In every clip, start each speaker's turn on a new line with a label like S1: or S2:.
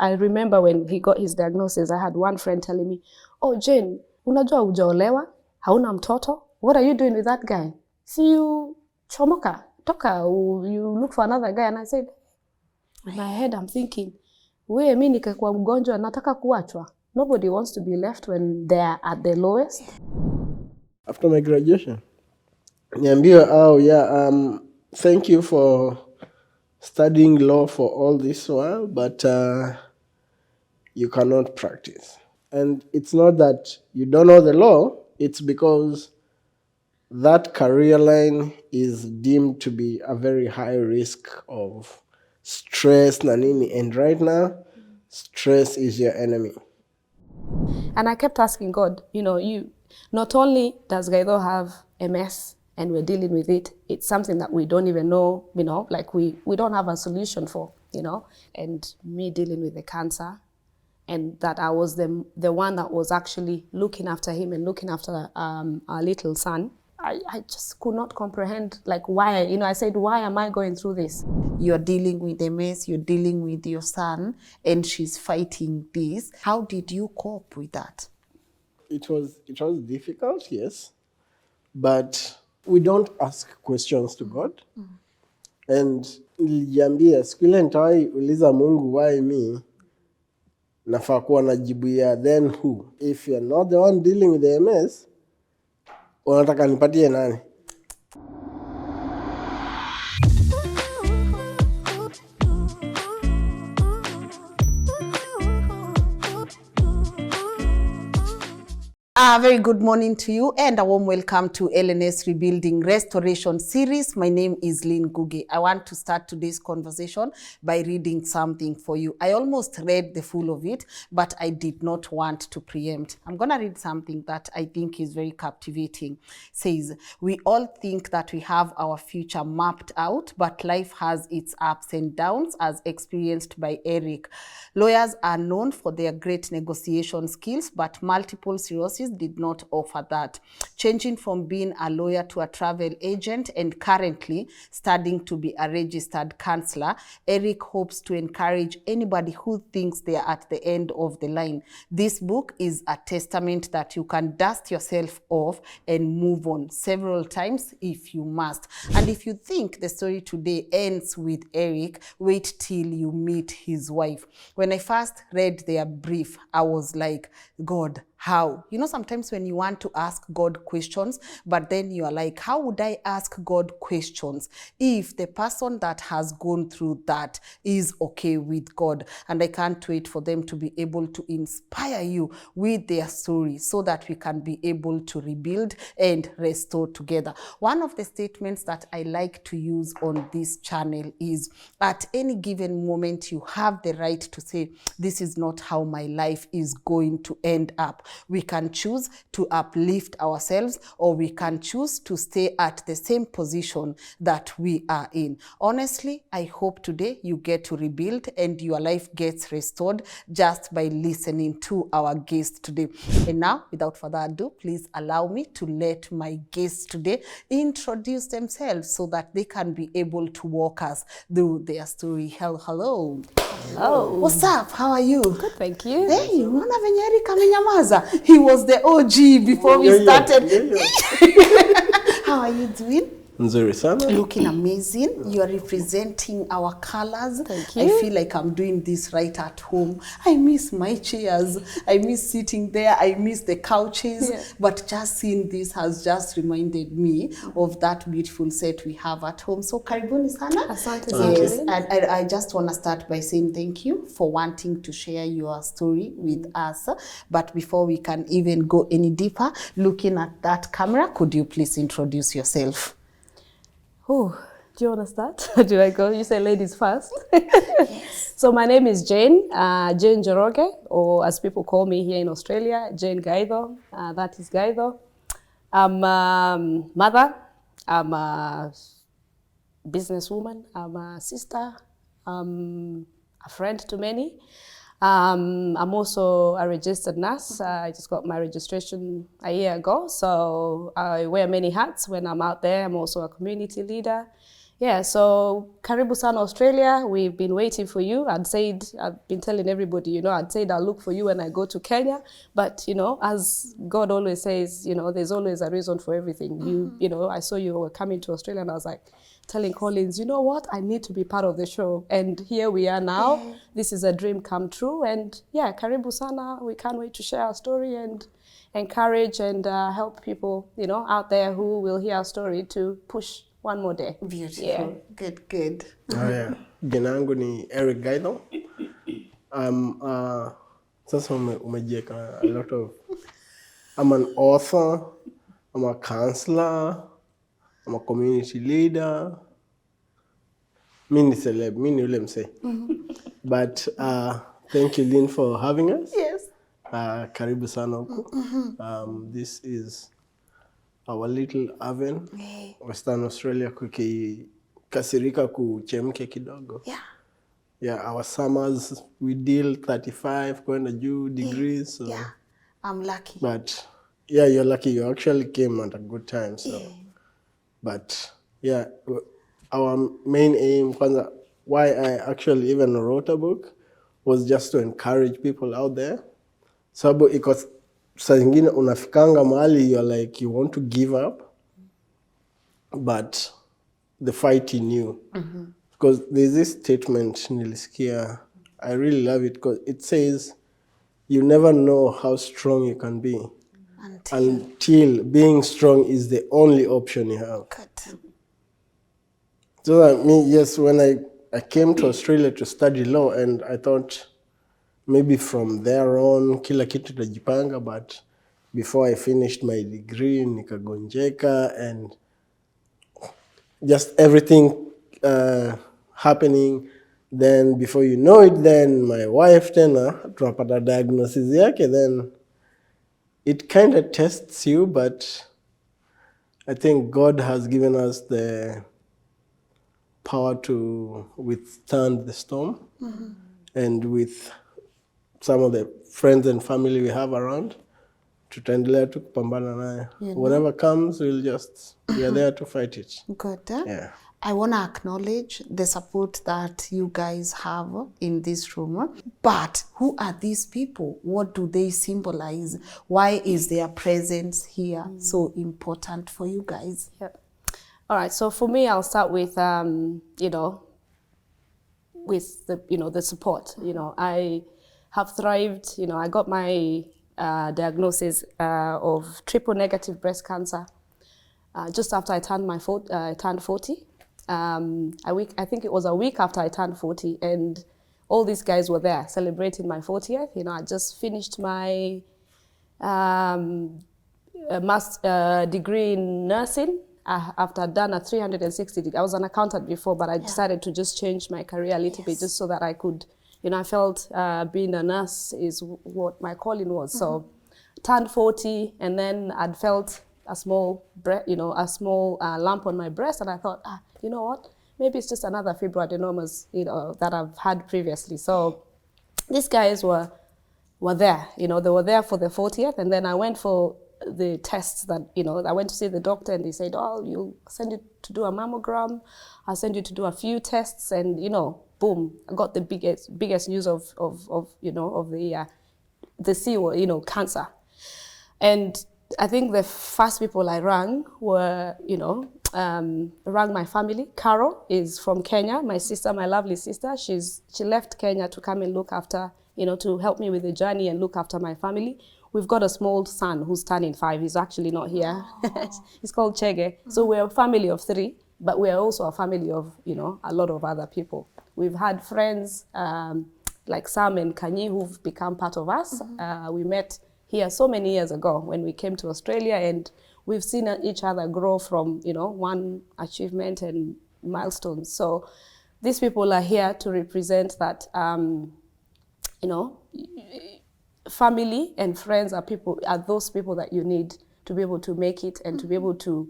S1: I remember when he got his diagnosis, I had one friend telling me, oh, Jane, unajua hujaolewa, hauna mtoto? What are you doing with that guy? See you chomoka, toka, you look for another guy. And I said, in my head, I'm thinking, we mimi nikikuwa mgonjwa nataka kuachwa. Nobody wants to be left when they are at the lowest.
S2: After my graduation, niambiwa, oh yeah, thank you for studying law for all this while, but you cannot practice. And it's not that you don't know the law, it's because that career line is deemed to be a very high risk of stress, nanini. And right now, stress is your enemy.
S1: And I kept asking God, not only does Gaido have MS and we're dealing with it, it's something that we don't even know, like we don't have a solution for, and me dealing with the cancer, and that I was the one that was actually looking after him and looking after our little son. I just could not comprehend, like, why, I said, why am I going through this?
S3: You're dealing with MS, you're dealing with your son, and she's fighting this. How did you cope with that?
S2: It was difficult, yes, but we don't ask questions to God. And nilijiambia siku ile nitawai uliza Mungu why me, nafaa kuwa najibu ya then who. If you're not the one dealing with the MS, unataka nipatie nani?
S3: A very good morning to you and a warm welcome to LNS Rebuilding Restoration Series. My name is Lynn Ngugi. I want to start today's conversation by reading something for you. I almost read the full of it, but I did not want to preempt. I'm going to read something that I think is very captivating. It says, we all think that we have our future mapped out, but life has its ups and downs, as experienced by Eric. Lawyers are known for their great negotiation skills, but multiple sclerosis did not offer that. Changing from being a lawyer to a travel agent and currently studying to be a registered counselor, Eric hopes to encourage anybody who thinks they are at the end of the line. This book is a testament that you can dust yourself off and move on several times if you must. And if you think the story today ends with Eric, wait till you meet his wife. When I first read their brief, I was like, God, how? Sometimes when you want to ask God questions, but then you are like, how would I ask God questions if the person that has gone through that is okay with God? And I can't wait for them to be able to inspire you with their story so that we can be able to rebuild and restore together. One of the statements that I like to use on this channel is, at any given moment, you have the right to say, this is not how my life is going to end up. We can choose to uplift ourselves, or we can choose to stay at the same position that we are in. Honestly, I hope today you get to rebuild and your life gets restored just by listening to our guest today. And now, without further ado, please allow me to let my guests today introduce themselves so that they can be able to walk us through their story. Hello.
S1: Hello.
S3: What's up? How are you?
S1: Good, thank you.
S3: Hey, unaona venye Eric amenyamaza? He was the OG before we started. How are you doing?
S2: Nzuri sana.
S3: Looking amazing. You are representing our colors.
S1: Thank you.
S3: I feel like I'm doing this right at home. I miss my chairs. I miss sitting there. I miss the couches. Yeah. But just seeing this has just reminded me of that beautiful set we have at home. So karibuni sana.
S1: Asante.
S3: Yes, and I just want to start by saying thank you for wanting to share your story with us. But before we can even go any deeper, looking at that camera, could you please introduce yourself?
S1: Oh, do you want to start? Do I go? You say ladies first. Yes. So my name is Jane, Jane Njoroge, or as people call me here in Australia, Jane Gaido. That is Gaido. I'm a mother. I'm a businesswoman. I'm a sister. I'm a friend to many. I'm also a registered nurse. I just got my registration a year ago, so I wear many hats when I'm out there. I'm also a community leader Yeah, so karibu sana Australia. We've been waiting for you. I've been telling everybody, I'd said I'll look for you when I go to Kenya. But, as God always says, there's always a reason for everything. I saw you were coming to Australia and I was like telling Collins, you know what? I need to be part of the show. And here we are now. Yeah. This is a dream come true. And yeah, karibu sana. We can't wait to share our story and encourage and help people, out there who will hear our story to push one more day.
S3: Beautiful.
S1: Yeah.
S3: Good.
S2: Oh, yeah. Jina langu ni Eric Gaidho. Sasa umejieka a lot of... I'm an author, I'm a counselor, I'm a community leader. Mimi ni celeb, mimi ni ule msee. But thank you, Lynn, for having us.
S3: Yes.
S2: Karibu sana huku. This is our little oven. Western Australia kasirika kuchemke kidogo.
S3: Yeah.
S2: Yeah, our summers we deal 35 kwenda juu degrees. So.
S3: Yeah, I'm lucky.
S2: But yeah, you're lucky. You actually came at a good time. So, but yeah, our main aim, why I actually even wrote a book, was just to encourage people out there. Sababu because saa zingine unafikanga mahali you're like you want to give up, but the fight in you. Because there's this statement nilisikia, I really love it because it says you never know how strong you can be until being strong is the only option you have.
S3: Good.
S2: So yes, when I came to Australia to study law, and I thought maybe from there on kila kitu tajipanga, but before I finished my degree nikagonjeka and just everything happening. Then before you know it, then my wife tunapata diagnosis yake, then it kind of tests you, but I think God has given us the power to withstand the storm. And with some of the friends and family we have around, tutaendelea tu kupambana nayo. Whatever comes, we are there to fight it.
S3: Good.
S2: Yeah.
S3: I want to acknowledge the support that you guys have in this room. But who are these people? What do they symbolize? Why is their presence here so important for you guys?
S1: Yeah. All right. So for me, I'll start with, with the support. I have thrived. I got my diagnosis of triple negative breast cancer just after I turned 40. I think it was a week after I turned 40, and all these guys were there celebrating my 40th. I just finished my master's degree in nursing after I'd done a 360 degree. I was an accountant before, but I decided to just change my career a little bit just so that I could, I felt being a nurse is what my calling was. So turned 40, and then I'd felt a small lump on my breast, and I thought, you know what? Maybe it's just another fibroadenomas, that I've had previously. So these guys were there, they were there for the 40th, and then I went for the tests that, I went to see the doctor, and they said, oh, you'll send you to do a mammogram, I'll send you to do a few tests, and, boom, I got the biggest news of the C, cancer. And I think the first people I rang were, rang my family. Carol is from Kenya, my sister, my lovely sister. She left Kenya to come and look after, to help me with the journey and look after my family. We've got a small son who's turning 5. He's actually not here. He's called Chege. So we're a family of 3, but we're also a family of, a lot of other people. We've had friends like Sam and Kanyi who've become part of us. We met here so many years ago when we came to Australia, and we've seen each other grow from, one achievement and milestones. So these people are here to represent that, family and friends are those people that you need to be able to make it and to be able to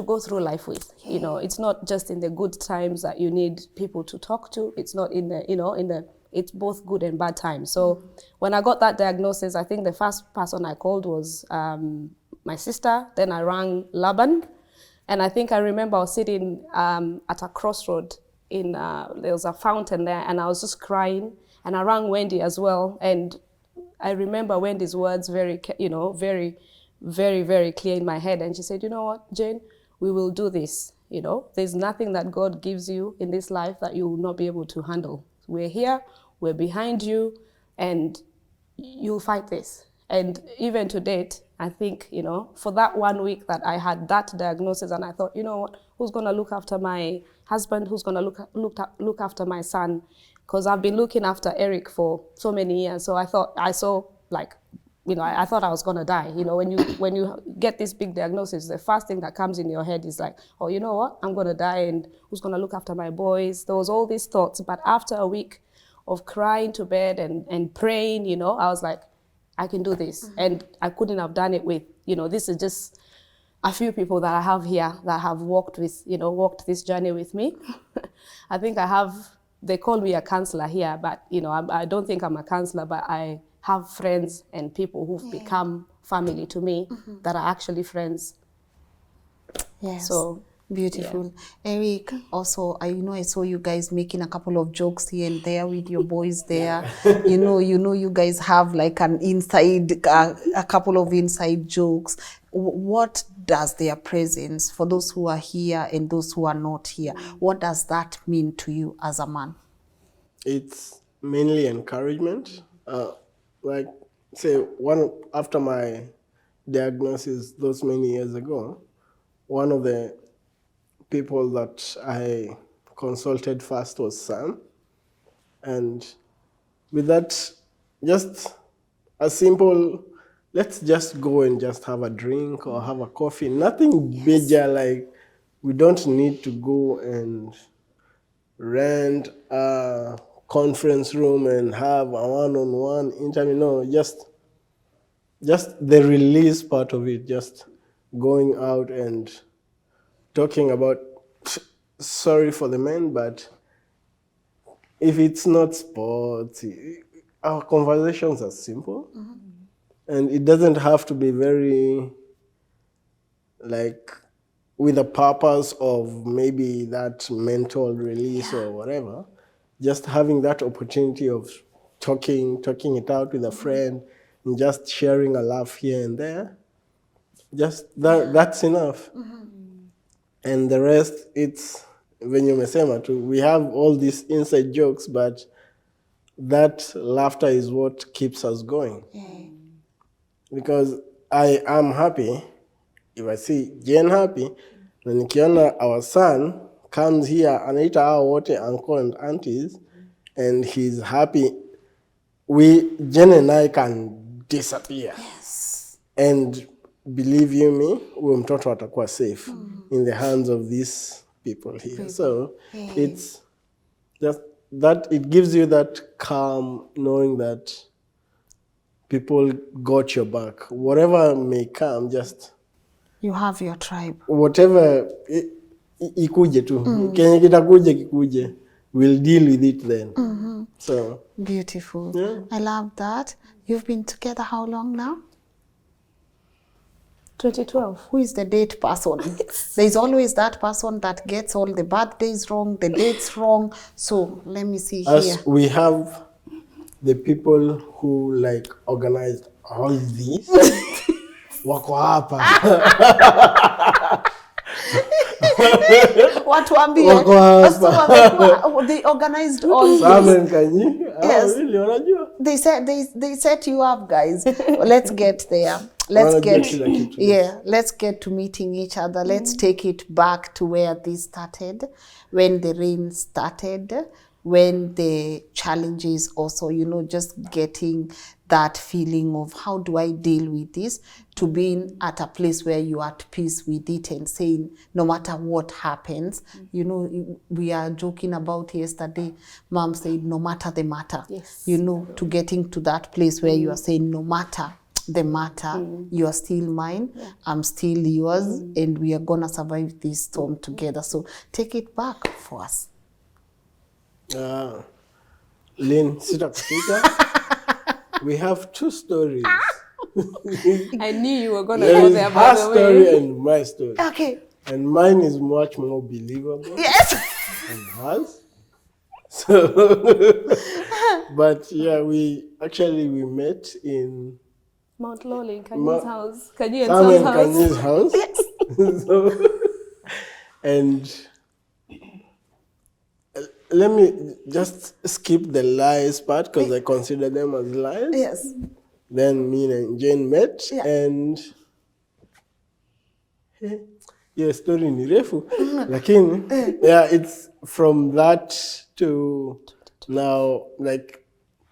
S1: go through life with. It's not just in the good times that you need people to talk to. It's not in the, it's both good and bad times. So when I got that diagnosis, I think the first person I called was my sister. Then I rang Laban. And I think I remember I was sitting at a crossroad there was a fountain there, and I was just crying, and I rang Wendy as well. And I remember Wendy's words very, very, very, very clear in my head. And she said, you know what, Jane, we will do this. There's nothing that God gives you in this life that you will not be able to handle. We're here, we're behind you, and you'll fight this. And even to date, I think, for that 1 week that I had that diagnosis, and I thought, you know what, who's going to look after my husband? Who's going to look after my son? Because I've been looking after Eric for so many years. So I thought I thought I was going to die. When you get this big diagnosis, the first thing that comes in your head is like, oh, you know what, I'm going to die, and who's going to look after my boys? There was all these thoughts. But after a week of crying to bed and praying, I was like, I can do this. Mm-hmm. And I couldn't have done it with, this is just a few people that I have here that have walked this journey with me. I think they call me a counselor here, but, I don't think I'm a counselor, but I have friends and people who've become family to me that are actually friends.
S3: Yes.
S1: So
S3: beautiful. Yeah. Eric, also, I saw you guys making a couple of jokes here and there with your boys there. You guys have like a couple of inside jokes. What does their presence, for those who are here and those who are not here, what does that mean to you as a man?
S2: It's mainly encouragement. Like, say, after my diagnosis those many years ago, one of the people that I consulted first was Sam. And with that, just a simple, let's just go and just have a drink or have a coffee. Nothing major, like we don't need to go and rent a conference room and have a one-on-one interview. No, just the release part of it, just going out and talking about, sorry for the men, but if it's not sports, our conversations are simple. Mm-hmm. And it doesn't have to be very, like, with a purpose of maybe that mental release or whatever. Just having that opportunity of talking it out with a friend and just sharing a laugh here and there. Just that's enough. Mm-hmm. And the rest, it's when you mesema too. We have all these inside jokes, but that laughter is what keeps us going. Yeah. Because I am happy if I see Jane happy, na nikiona our son comes here, anaita hao wote uncle and aunties, and he's happy, Jane and I can disappear. Yes. And believe you me, huyo mtoto atakuwa safe in the hands of these people here. So it's just that it gives you that calm knowing that people got your back. Whatever may come, just
S3: you have your tribe.
S2: Whatever ikuje tu. Kenye kitakuja kikuje. We'll deal with it then. Mm-hmm. So
S3: beautiful. Yeah. I love that. You've been together how long now?
S1: 2012.
S3: Who is the date person? There's always that person that gets all the birthdays wrong, the dates wrong. So let me see here.
S2: We have the people who like organized all these. Wako hapa.
S3: Watu ambie. They organized all these.
S2: Yes. Really, unajua?
S3: They set you up, guys. Let's get there. Let's get to meeting each other. Let's take it back to where this started, when the rain started, when the challenges also, just getting that feeling of how do I deal with this, to being at a place where you are at peace with it and saying no matter what happens, we are joking about yesterday, Mom said no matter the matter, yes. To getting to that place where you are saying no matter the matter, you are still mine, I'm still yours, and we are gonna survive this storm together. So take it back for us.
S2: Lynn, we have two stories.
S1: I knew you were going to go there, by the way.
S2: Her story and my story.
S3: Okay.
S2: And mine is much more believable
S3: Yes.
S2: than hers. So, but yeah, we met in
S1: Mount Lolly, Kanyi's house. Kanyi and
S2: Sam
S1: Sam's
S2: and
S1: house.
S2: Kanyi's house. So, and let me just skip the lies part because I consider them as lies.
S3: Yes.
S2: Then me and Jane met,
S3: Yeah.
S2: and yeah, story ni refu. Lakini, yeah, it's from that to now, like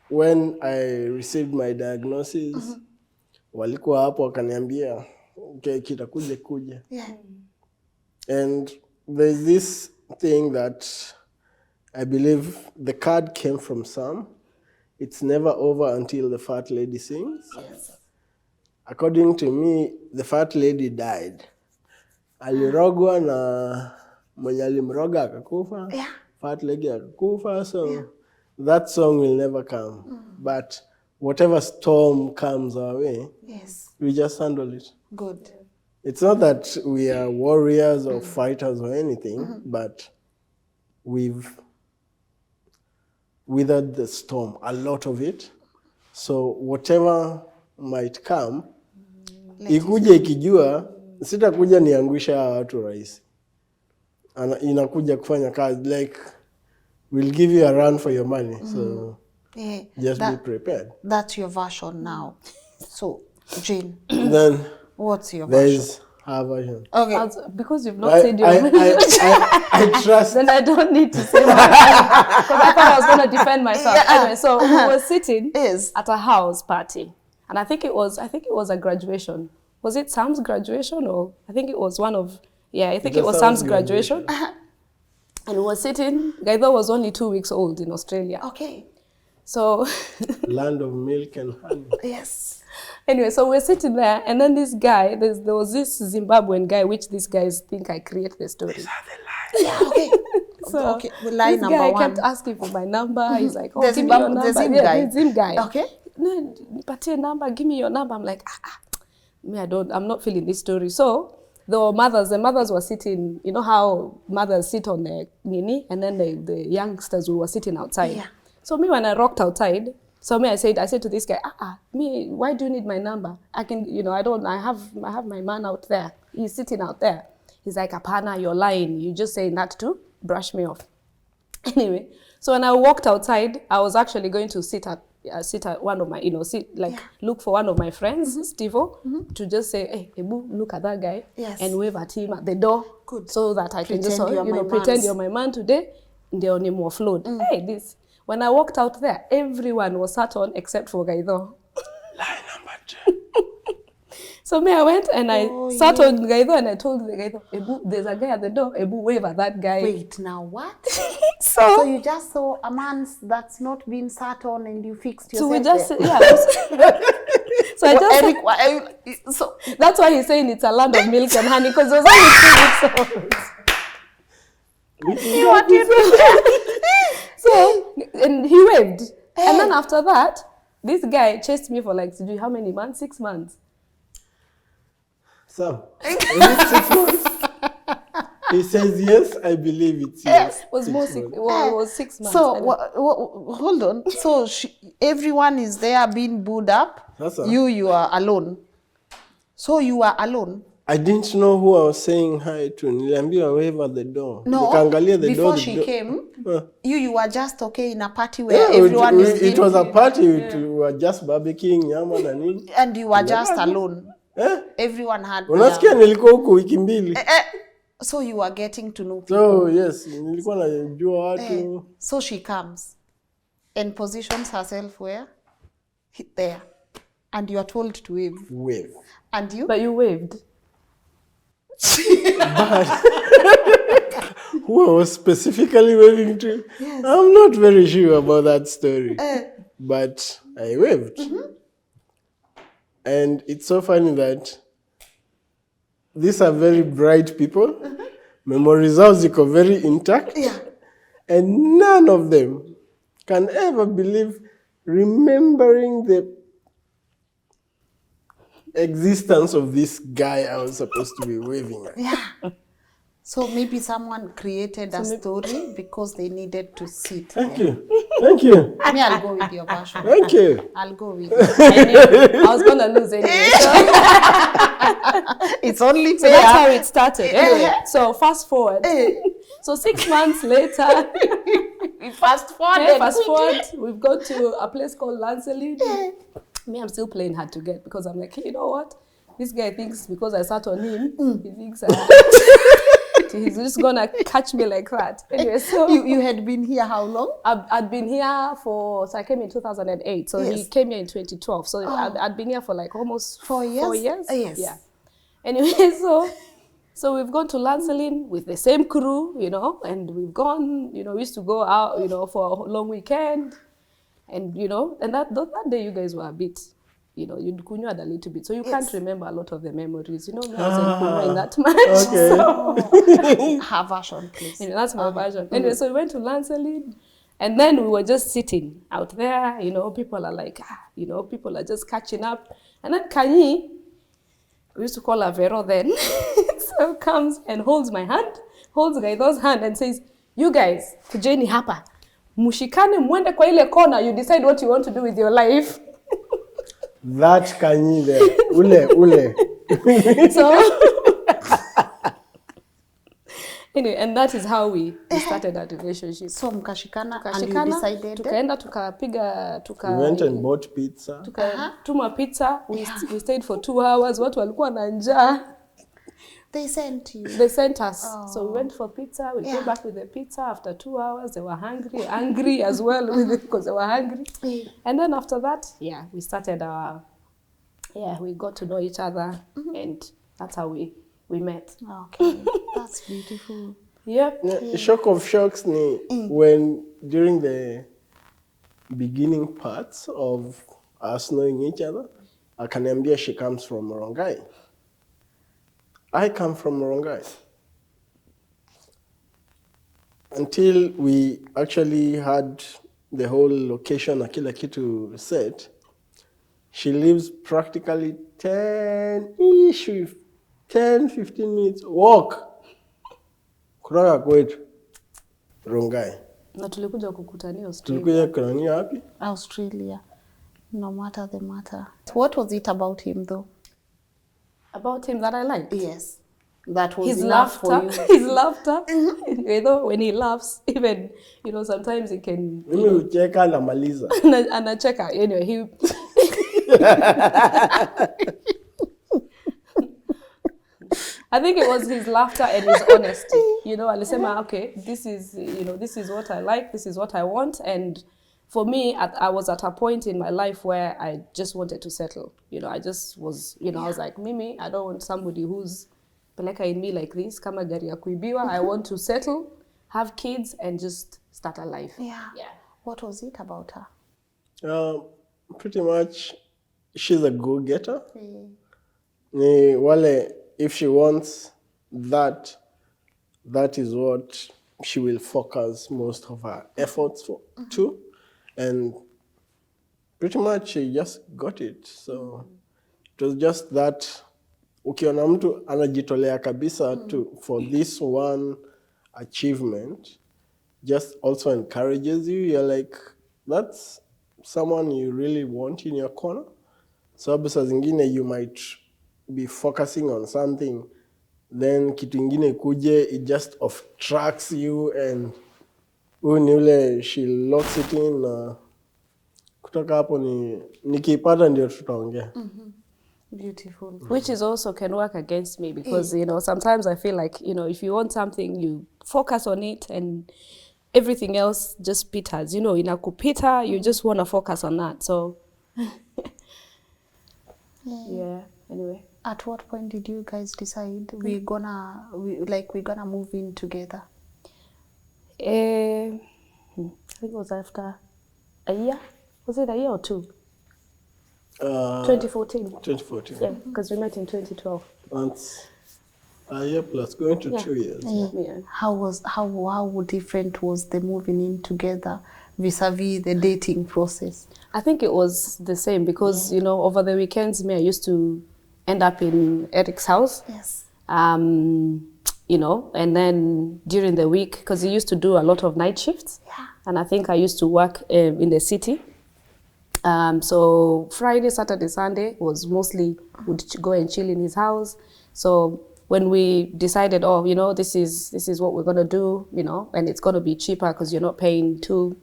S2: when I received my diagnosis, walikuwa hapo wakaniambia, okay, kitakuja kuja.
S3: Yeah.
S2: And there's this thing that I believe the card came from Sam. It's never over until the fat lady sings.
S3: Yes.
S2: According to me, the fat lady died. Alirogwa na mwenye alimroga akakufa.
S3: Yeah.
S2: Fat lady akakufa. So that song will never come. But whatever storm comes our way,
S3: Yes.
S2: we just handle it.
S3: Good.
S2: It's not that we are warriors or fighters or anything, but we've weathered the storm, a lot of it. So whatever might come, ikuja ikijua, sitakuja niangusha watu rahisi. Inakuja kufanya kazi, like, we'll give you a run for your money. So just be prepared.
S3: That's your version now. So, Jane,
S2: Then
S3: what's your version?
S2: there's her version.
S3: Okay.
S1: Because you've not said your
S2: I trust.
S1: then I don't need to say my because I thought I was going to defend myself.
S3: Yeah.
S1: Anyway, so we were sitting
S3: Yes.
S1: at a house party, and I think it was a graduation. Was it Sam's graduation, or I think it was one of I think it was Sam's graduation. And we were sitting. Gaitho was only 2 weeks old in Australia.
S3: Okay.
S1: So
S2: Land of milk and honey.
S3: Yes.
S1: anyway, so we're sitting there, and then this guy, there was this Zimbabwean guy, which these guys think I create the story.
S2: These are the lies.
S3: Yeah, okay.
S1: So
S3: okay. Well, lie
S1: this
S3: number
S1: guy
S3: one.
S1: kept asking for my number. He's like, oh,
S3: The
S1: give me your
S3: Zimbabwe-
S1: number.
S3: the Zim
S1: Yeah,
S3: guy.
S1: the Zim guy.
S3: Okay.
S1: No, nipatie number, give me your number. I'm like, me, I'm not feeling this story. So the mothers were sitting, you know how mothers sit on the nini, and then the youngsters were sitting outside.
S3: Yeah.
S1: So me, when I rocked outside, so me, I said to this guy, me, why do you need my number? I can, I have my man out there. He's sitting out there. He's like, Apana, you're lying. You're just saying that to brush me off. Anyway, so when I walked outside, I was actually going to sit at one of my, look for one of my friends, Stevo, to just say, hey, Ebu, look at that guy,
S3: Yes.
S1: and wave at him at the door.
S3: Good.
S1: So that I can
S3: Pretend
S1: just,
S3: you're my
S1: pretend
S3: mans.
S1: you're my man today. Ndio ni mwafload. Hey, this. When I walked out there, everyone was sat on except for Gaitho.
S2: Lie number 2.
S1: So me, I went and I sat on Gaitho, and I told the Gaitho, Ebu, there's a guy at the door. Ebu, wave at that guy.
S3: Wait, now what?
S1: So
S3: So you just saw a man that's not been sat on and you fixed yourself
S1: we just,
S3: there?
S1: So I just,
S3: Eric, so
S1: that's why he's saying it's a land of milk and honey, because it was only 2 weeks old.
S3: what you do?
S1: So, and he waved. And then after that, this guy chased me for like, how many months? 6 months.
S2: So, is it 6 months? He says yes, I believe it's yes.
S1: It was more
S2: months.
S1: it was 6 months.
S3: So
S1: anyway.
S3: hold on. So everyone is there being booed up.
S2: That's all.
S3: You are alone. So you are alone.
S2: I didn't know who I was saying hi to. Niliambiwa wave at the door.
S3: No.
S2: Nikaangalia the
S3: Before
S2: door.
S3: she came,
S2: Huh.
S3: you were just okay in a party where
S2: Yeah,
S3: everyone is.
S2: it was a party. We were just barbecuing nyama na nini.
S3: And you were just alone.
S2: Eh?
S3: Everyone had.
S2: Unasikia nilikuwa huko wiki mbili.
S3: So you were getting to know people.
S2: So yes, nilikuwa najua watu.
S3: So she comes and positions herself where? There. And you are told to wave.
S2: Wave.
S3: And you?
S1: But you waved.
S2: Who I was specifically waving to? Yes. I'm not very sure about that story. But I waved. And it's so funny that these are very bright people. Memory zao ziko very intact.
S3: Yeah.
S2: And none of them can ever believe remembering the existence of this guy I was supposed to be waving at.
S3: Yeah. So maybe someone created a story because they needed to sit.
S2: Thank you. Thank you.
S3: Me, I'll go with your version.
S2: Thank you.
S3: I'll go with
S1: I was gonna lose anyway. So,
S3: it's only
S1: so
S3: fair.
S1: that's how it started. Anyway, so fast forward. So 6 months later,
S3: Fast forward.
S1: we've gone to a place called Lancelin. Me, I'm still playing hard to get because I'm like, hey, you know what? This guy thinks because I sat on him, he thinks he's just gonna catch me like that. Anyway, so
S3: You had been here how long?
S1: I'd been here so I came in 2008. So he
S3: Yes.
S1: came here in 2012. So I'd been here for like almost
S3: 4 years?
S1: 4 years.
S3: Yes.
S1: Yeah. Anyway, so we've gone to Lancelin with the same crew, you know, and we've gone, you know, we used to go out, you know, for a long weekend. And, you know, and that day you guys were a bit, you know, you'd kunywa a little bit. So you can't remember a lot of the memories. You know, me, I wasn't kunywaing that much.
S2: Okay.
S3: So, her version, please.
S1: You know, that's my version. Anyway, so we went to Lancelin. And then we were just sitting out there, you know, people are like, you know, people are just catching up. And then Kanyi, we used to call her Vero then, so comes and holds my hand, holds Gaidho's hand and says, you guys, kujeni hapa, mushikane mwende kwa ile corner, you decide what you want to do with your life.
S2: That Kanyi there. Ule.
S1: So, anyway, and that is how we started our relationship.
S3: So mkashikana and you decided.
S1: Tukaenda tukapiga
S2: We went and bought pizza.
S1: Tukatuma pizza. We stayed for 2 hours. Watu walikuwa na njaa.
S3: They sent you.
S1: They sent us. So we went for pizza. We came back with the pizza after 2 hours. They were angry as well with it because they were hungry. And then after that, we started our, we got to know each other, and that's how we met.
S3: Okay, that's beautiful.
S1: Yep.
S2: Yeah, shock of shocks ni when during the beginning parts of us knowing each other, akaniambia she comes from Rongai. I come from Rongai. Until we actually had the whole location na kila kitu set, she lives practically 10-15 minutes walk kutoka kwetu Rongai.
S1: Na tulikuja kukutania Australia.
S2: Tulikuja kukutania wapi?
S3: Australia. No matter the matter. What was it about him though?
S1: About him that I liked?
S3: Yes. That was
S1: His
S3: enough
S1: laughter.
S3: for you.
S1: His laughter. You know, when he laughs, even, you know, sometimes it can...
S2: Mimi ucheka na maliza.
S1: Anacheka. Anyway, he... I think it was his laughter and his honesty. You know, alisema, okay, this is, you know, this is what I like, this is what I want. And for me, I was at a point in my life where I just wanted to settle. You know, I just was, you know, I was like, Mimi, I don't want somebody who's peleka in me like this, kama gari ya kuibiwa. I want to settle, have kids, and just start a life.
S3: Yeah. What was it about her?
S2: Pretty much, she's a go-getter. Ni wale, if she wants that, that is what she will focus most of her efforts to. And pretty much she just got it. So it was just that ukiona mtu anajitolea kabisa for this one achievement, just also encourages you. You're like, that's someone you really want in your corner. Sababu saa zingine you might be focusing on something, then kitu ingine kuje, it just off tracks you, and ni ule she locks it in. Kutoka hapo nikipata ndio tutaongea.
S3: Beautiful.
S1: Which is also can work against me because, you know, sometimes I feel like, you know, if you want something, you focus on it and everything else just pitas. You know, inakupita, you just want to focus on that. So, anyway.
S3: At what point did you guys decide we're gonna move in together?
S1: I think it was after a year. Was it a year or two? 2014.
S2: 2014.
S1: Yeah, because we met in 2012.
S2: That's a year plus, going to 2 years.
S1: Yeah.
S3: How different was the moving in together vis-a-vis the dating process?
S1: I think it was the same because, you know, over the weekends, I used to end up in Eric's house.
S3: Yes.
S1: you know, and then during the week, because he used to do a lot of night shifts.
S3: Yeah.
S1: And I think I used to work in the city. So Friday, Saturday, Sunday was mostly, would go and chill in his house. So when we decided, oh, you know, this is what we're gonna do, you know, and it's gonna be cheaper because you're not paying two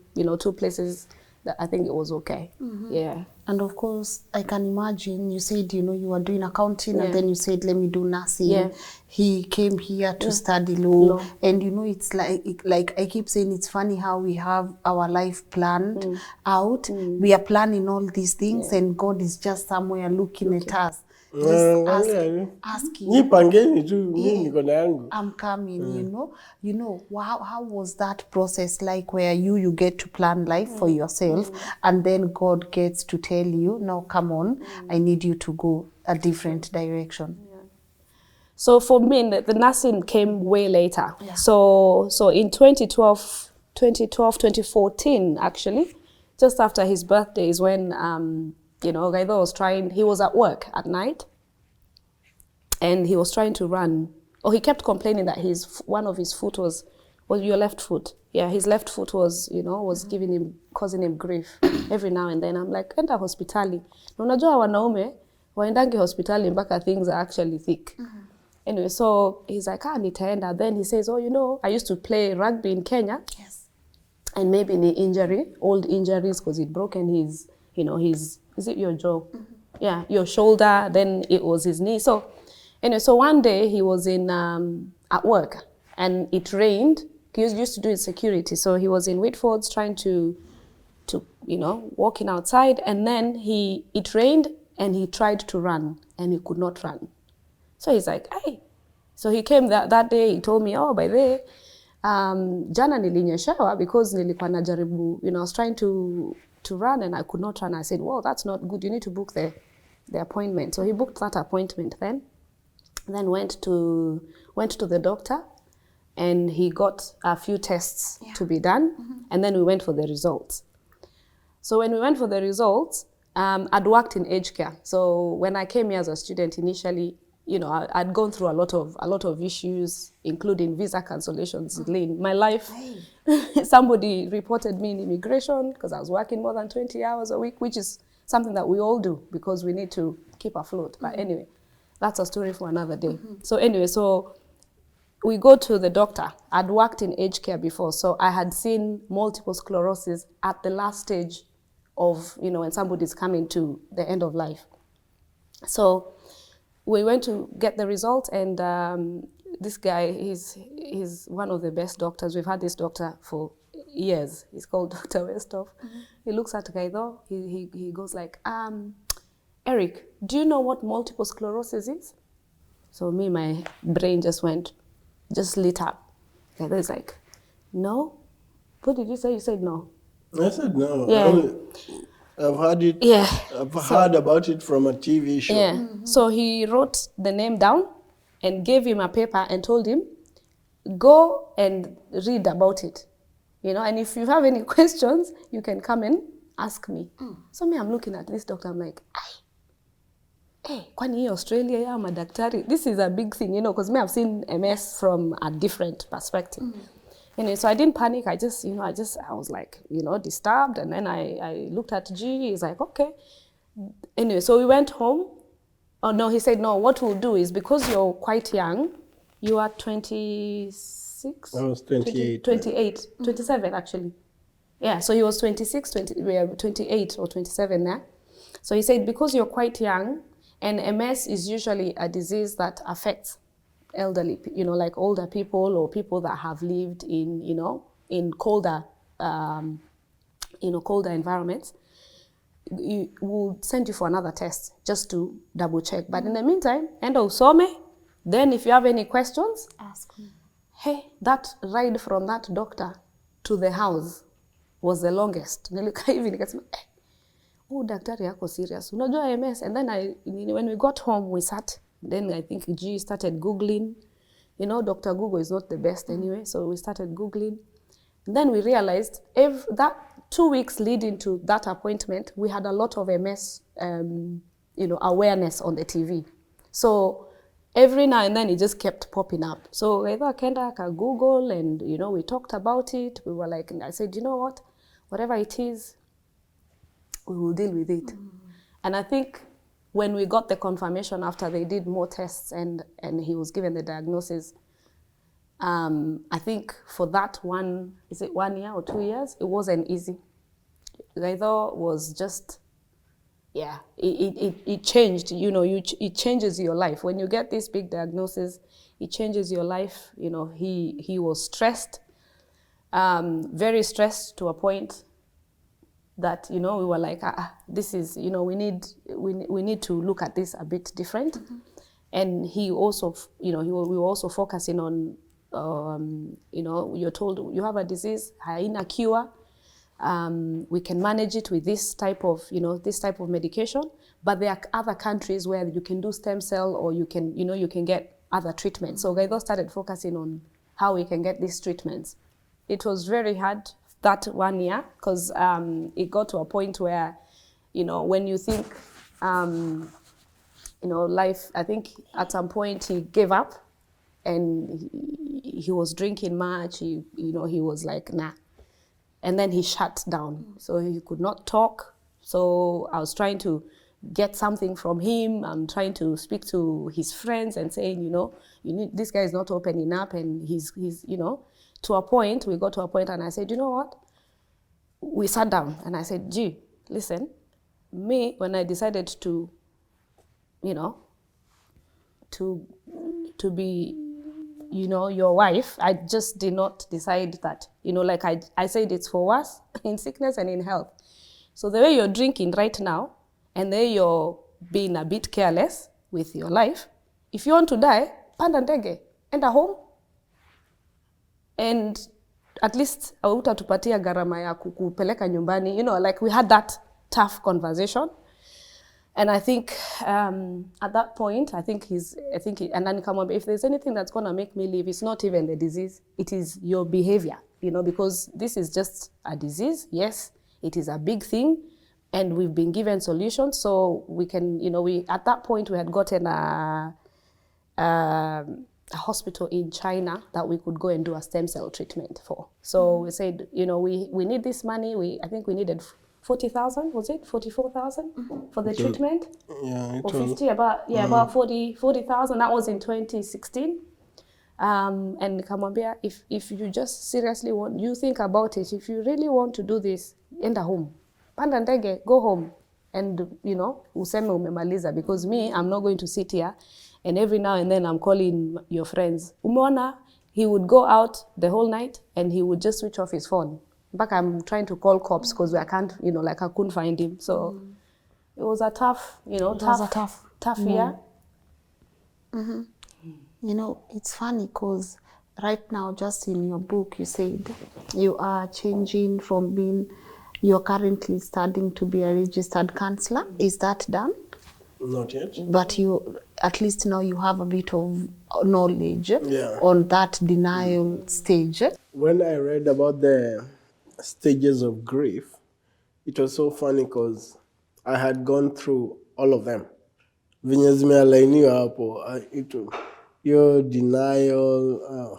S1: places, that I think it was okay. Yeah.
S3: And of course, I can imagine, you said, you know, you were doing accounting and
S1: Yeah.
S3: then you said, let me do nursing.
S1: Yeah.
S3: He came here to study law. And, you know, it's like I keep saying, it's funny how we have our life planned out. We are planning all these things and God is just somewhere looking at us. Just asking.
S2: Nyi pangeni tu, mimi niko na yangu.
S3: I'm coming, you know, how was that process like where you get to plan life for yourself and then God gets to tell you, no, come on, I need you to go a different direction.
S1: So for me, the nursing came way later. Yeah. So in 2014, actually, just after his birthday is when, you know, Gaidho was trying, he was at work at night and he was trying to run. Or he kept complaining that one of his foot was your left foot. Yeah, his left foot was, you know, was causing him grief every now and then. I'm like, enda hospitali. Na unajua wanaume, waendangi hospitali mpaka things are actually thick. Anyway, so he's like, nitaenda. Then he says, oh, you know, I used to play rugby in Kenya.
S3: Yes.
S1: And maybe an injury, old injuries, because he'd broken his, you know, is it your jaw? Yeah, your shoulder, then it was his knee. So anyway, so one day he was at work and it rained. He used to do security. So he was in Whitford's trying to, you know, walking outside. And then it rained and he tried to run and he could not run. So he's like, hey. So he came that day, he told me, oh, by the way, jana nilinyeshewa because nilikuwa najaribu, you know, I was trying to run and I could not run. I said, well, that's not good. You need to book the appointment. So he booked that appointment then went to the doctor and he got a few tests to be done. And then we went for the results. So when we went for the results, I'd worked in aged care. So when I came here as a student initially, you know, I'd gone through a lot of issues, including visa cancellations. Lynn, my life, somebody reported me in immigration because I was working more than 20 hours a week, which is something that we all do because we need to keep afloat. But anyway, that's a story for another day. So anyway, so we go to the doctor. I'd worked in aged care before, so I had seen multiple sclerosis at the last stage of, you know, when somebody's coming to the end of life. So we went to get the result, and this guy, he's one of the best doctors. We've had this doctor for years. He's called Dr. Westhoff. He looks at Gaidho. He goes like, Eric, do you know what multiple sclerosis is? So my brain just lit up. Gaidho is like, no. What did you say? You said no.
S2: I said no.
S1: Yeah.
S2: I've heard it.
S1: Yeah.
S2: I've heard about it from a TV show.
S1: Yeah. So he wrote the name down and gave him a paper and told him, go and read about it. You know, and if you have any questions, you can come and ask me. So I'm looking at this doctor, I'm like, kwani Australia ya madaktari? This is a big thing, you know, because I've seen MS from a different perspective. Anyway, so I didn't panic. I was like, you know, disturbed. And then I looked at G. He's like, okay. Anyway, so we went home. Oh, no, he said, no, what we'll do is because you're quite young, you are 26?
S2: I was 28.
S1: 27, actually. Yeah, so he was 26, we are 28 or 27 there. So he said, because you're quite young, and MS is usually a disease that affects elderly, you know, like older people or people that have lived in, you know, in colder, colder environments, we'll send you for another test just to double check. But in the meantime, enda usome, then if you have any questions,
S3: ask me.
S1: Hey, that ride from that doctor to the house was the longest. Nilikaa hivi nikasema, oh, daktari yako serious. Unajua MS. And then when we got home, we sat. Then I think G started Googling. You know, Dr. Google is not the best anyway. So we started Googling. And then we realized that 2 weeks leading to that appointment, we had a lot of MS, awareness on the TV. So every now and then it just kept popping up. So either Kenda ka Google, and you know, we talked about it. We were like, and I said, you know what, whatever it is, we will deal with it. And I think when we got the confirmation after they did more tests and he was given the diagnosis, I think for that 1 year or 2 years, it wasn't easy. Either was just, yeah, it changed, you know, it changes your life. When you get this big diagnosis, it changes your life. You know, he was stressed, very stressed to a point that, you know, we were like, this is, you know, we need to look at this a bit different. And he also, you know, we were also focusing on, you know, you're told you have a disease, haina cure. We can manage it with this type of, you know, this type of medication, but there are other countries where you can do stem cell, or you can, you know, you can get other treatments. So Gaido started focusing on how we can get these treatments. It was very hard that 1 year, because it got to a point where, you know, when you think, you know, life, I think at some point he gave up, and he was drinking much. You know, he was like, nah. And then he shut down. So he could not talk. So I was trying to get something from him. I'm trying to speak to his friends and saying, you know, this guy is not opening up, and he's, you know, to a point, we got to a point, and I said, you know what? We sat down and I said, gee, listen, me, when I decided to, you know, to be, you know, your wife, I just did not decide that, you know, like I said, it's for us in sickness and in health. So the way you're drinking right now, and the way you're being a bit careless with your life, if you want to die, panda ndege, enda home, and at least hautatupatia gharama ya kukupeleka nyumbani. You know, like we had that tough conversation. And I think at that point, and then come on, if there's anything that's gonna make me live, it's not even the disease, it is your behavior, you know, because this is just a disease. Yes, it is a big thing, and we've been given solutions. So we can, you know, at that point we had gotten a hospital in China that we could go and do a stem cell treatment for. So we said, you know, we need this money. I think we needed 40,000, was it 44,000 for the treatment?
S2: Yeah,
S1: or 50, about 40,000. That was in 2016. And Kamwambia, if you just seriously want, you think about it, if you really want to do this, enda home, panda ndege, go home, and you know, useme umemaliza, because me, I'm not going to sit here and every now and then I'm calling your friends. Umeona, he would go out the whole night and he would just switch off his phone. Back, I'm trying to call cops because I can't, you know, like I couldn't find him. So it was a tough, you know, tough year.
S3: You know, it's funny because right now, just in your book, you said you are changing from being, you're currently studying to be a registered counselor. Is that done?
S2: Not yet.
S3: But you, at least now you have a bit of knowledge
S2: Yeah.
S3: on that denial stage.
S2: When I read about the stages of grief, it was so funny because I had gone through all of them. Venye zimealainiwa hapo, your denial,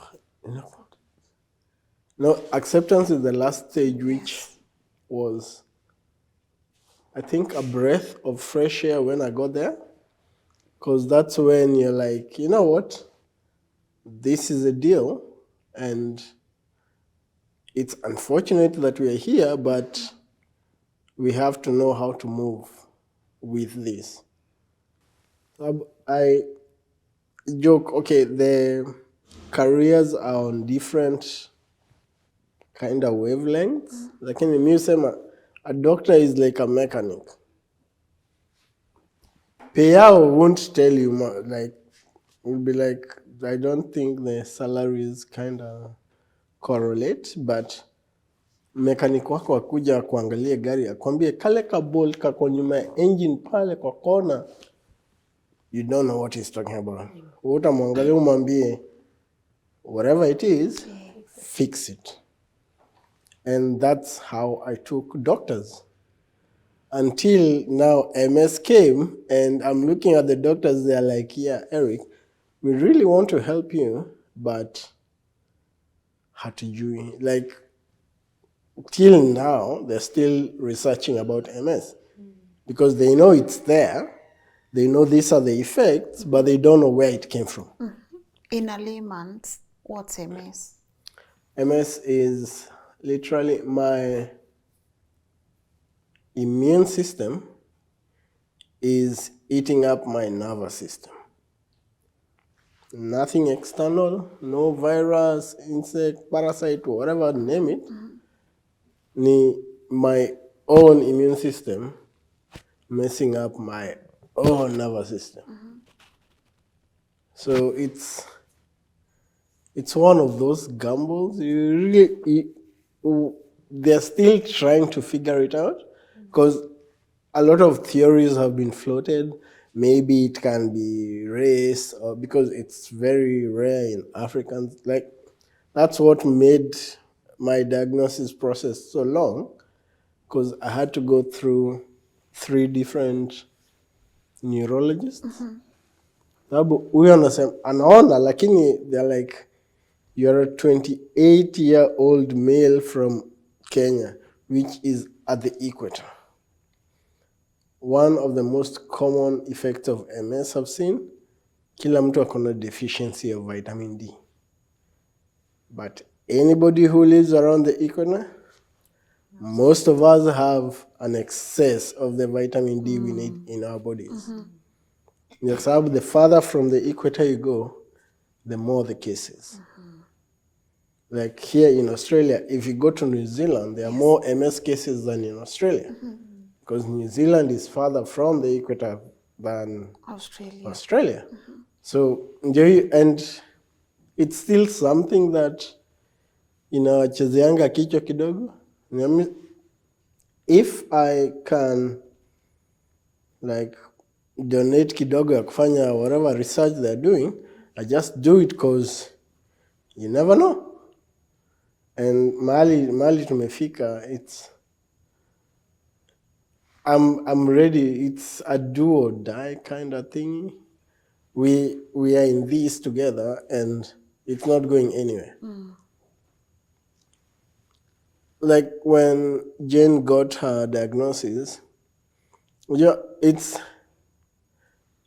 S2: no, acceptance is the last stage, which was, I think, a breath of fresh air when I got there. Because that's when you're like, you know what? This is a deal, and it's unfortunate that we are here, but we have to know how to move with this. I joke, okay, the careers are on different kind of wavelengths. Like in the museum, a doctor is like a mechanic. Payout won't tell you more, like, will be like, I don't think the salaries kind of correlate, but mechanic wako akuja kuangalia gari akwambie kale ka bolt kako nyuma ya engine pale kwa kona, you don't know what he's talking about. Utamwangalia umwambie whatever it is, fix it. And that's how I took doctors. Until now, MS came, and I'm looking at the doctors, they're like, yeah, Eric, we really want to help you, but hatujui. Like, till now, they're still researching about MS because they know it's there. They know these are the effects, but they don't know where it came from.
S3: In a layman's, what's MS?
S2: MS is literally my immune system is eating up my nervous system. Nothing external, no virus, insect, parasite, whatever, name it. Ni my own immune system messing up my own nervous system. So it's one of those gambles. They're still trying to figure it out because a lot of theories have been floated. Maybe it can be race, or because it's very rare in Africans. Like, that's what made my diagnosis process so long, because I had to go through 3 different neurologists. Huyo anaona, lakini they're like, you're a 28-year-old male from Kenya, which is at the equator. One of the most common effects of MS I've seen, kila mtu akona deficiency of vitamin D. But anybody who lives around the equator, most of us have an excess of the vitamin D we need in our bodies. The farther from the equator you go, the more the cases. Like here in Australia, if you go to New Zealand, there are more MS cases than in Australia. Because New Zealand is farther from the equator than Australia. So, and it's still something that inawachezeanga kichwa kidogo. If I can like donate kidogo ya kufanya whatever research they're doing, I just do it because you never know. And mahali tumefika, I'm ready. It's a do or die kind of thing. We are in this together, and it's not going anywhere. Like when Jane got her diagnosis,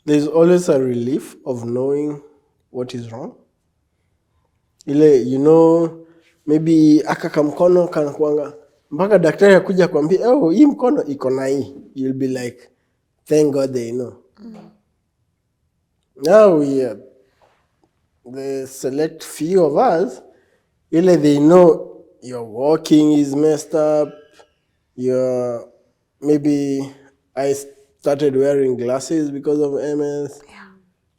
S2: there's always a relief of knowing what is wrong. Maybe aka kamkono kanakuanga mpaka daktari akuja kwambia, oh, hii mkono iko na hii. You'll be like, thank God they know. Now the select few of us, they know your walking is messed up. Maybe I started wearing glasses because of MS.
S3: Yeah.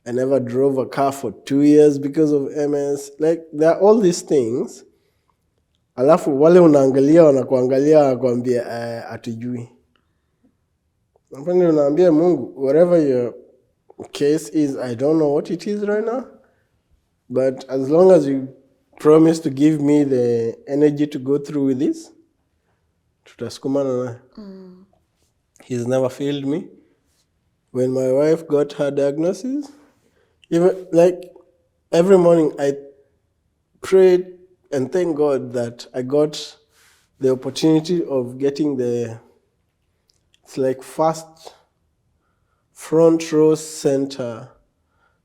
S2: I never drove a car for 2 years because of MS. Like, there are all these things. Alafu wale unaangalia wanakuangalia wakwambia atujui. Napenda unaambia Mungu, whatever your case is, I don't know what it is right now, but as long as you promise to give me the energy to go through with this, tutasukumana naye. He's never failed me. When my wife got her diagnosis, even like every morning I prayed and thank God that I got the opportunity of getting it's like first front row center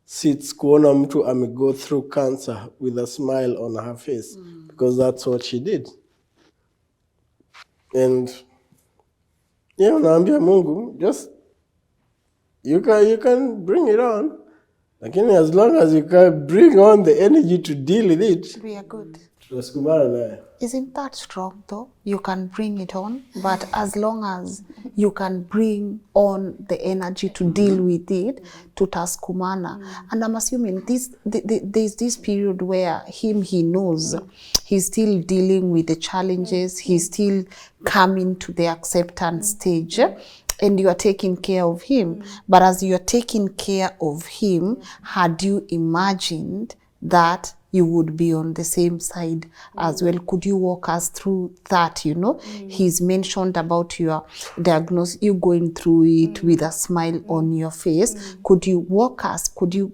S2: seats kuona mtu go through cancer with a smile on her face, because that's what she did. And naambia Mungu, just you can bring it on. Lakini as long as you can bring on the energy to deal with it,
S3: we are good.
S2: Tutasukumana.
S3: Isn't that strong though? You can bring it on, but as long as you can bring on the energy to deal with it, tutasukumana. And I'm assuming there's this period where he knows he's still dealing with the challenges, he's still coming to the acceptance stage. And you are taking care of him. But as you are taking care of him, had you imagined that you would be on the same side as well? Could you walk us through that, He's mentioned about your diagnosis, you going through it with a smile on your face. Could you walk us, could you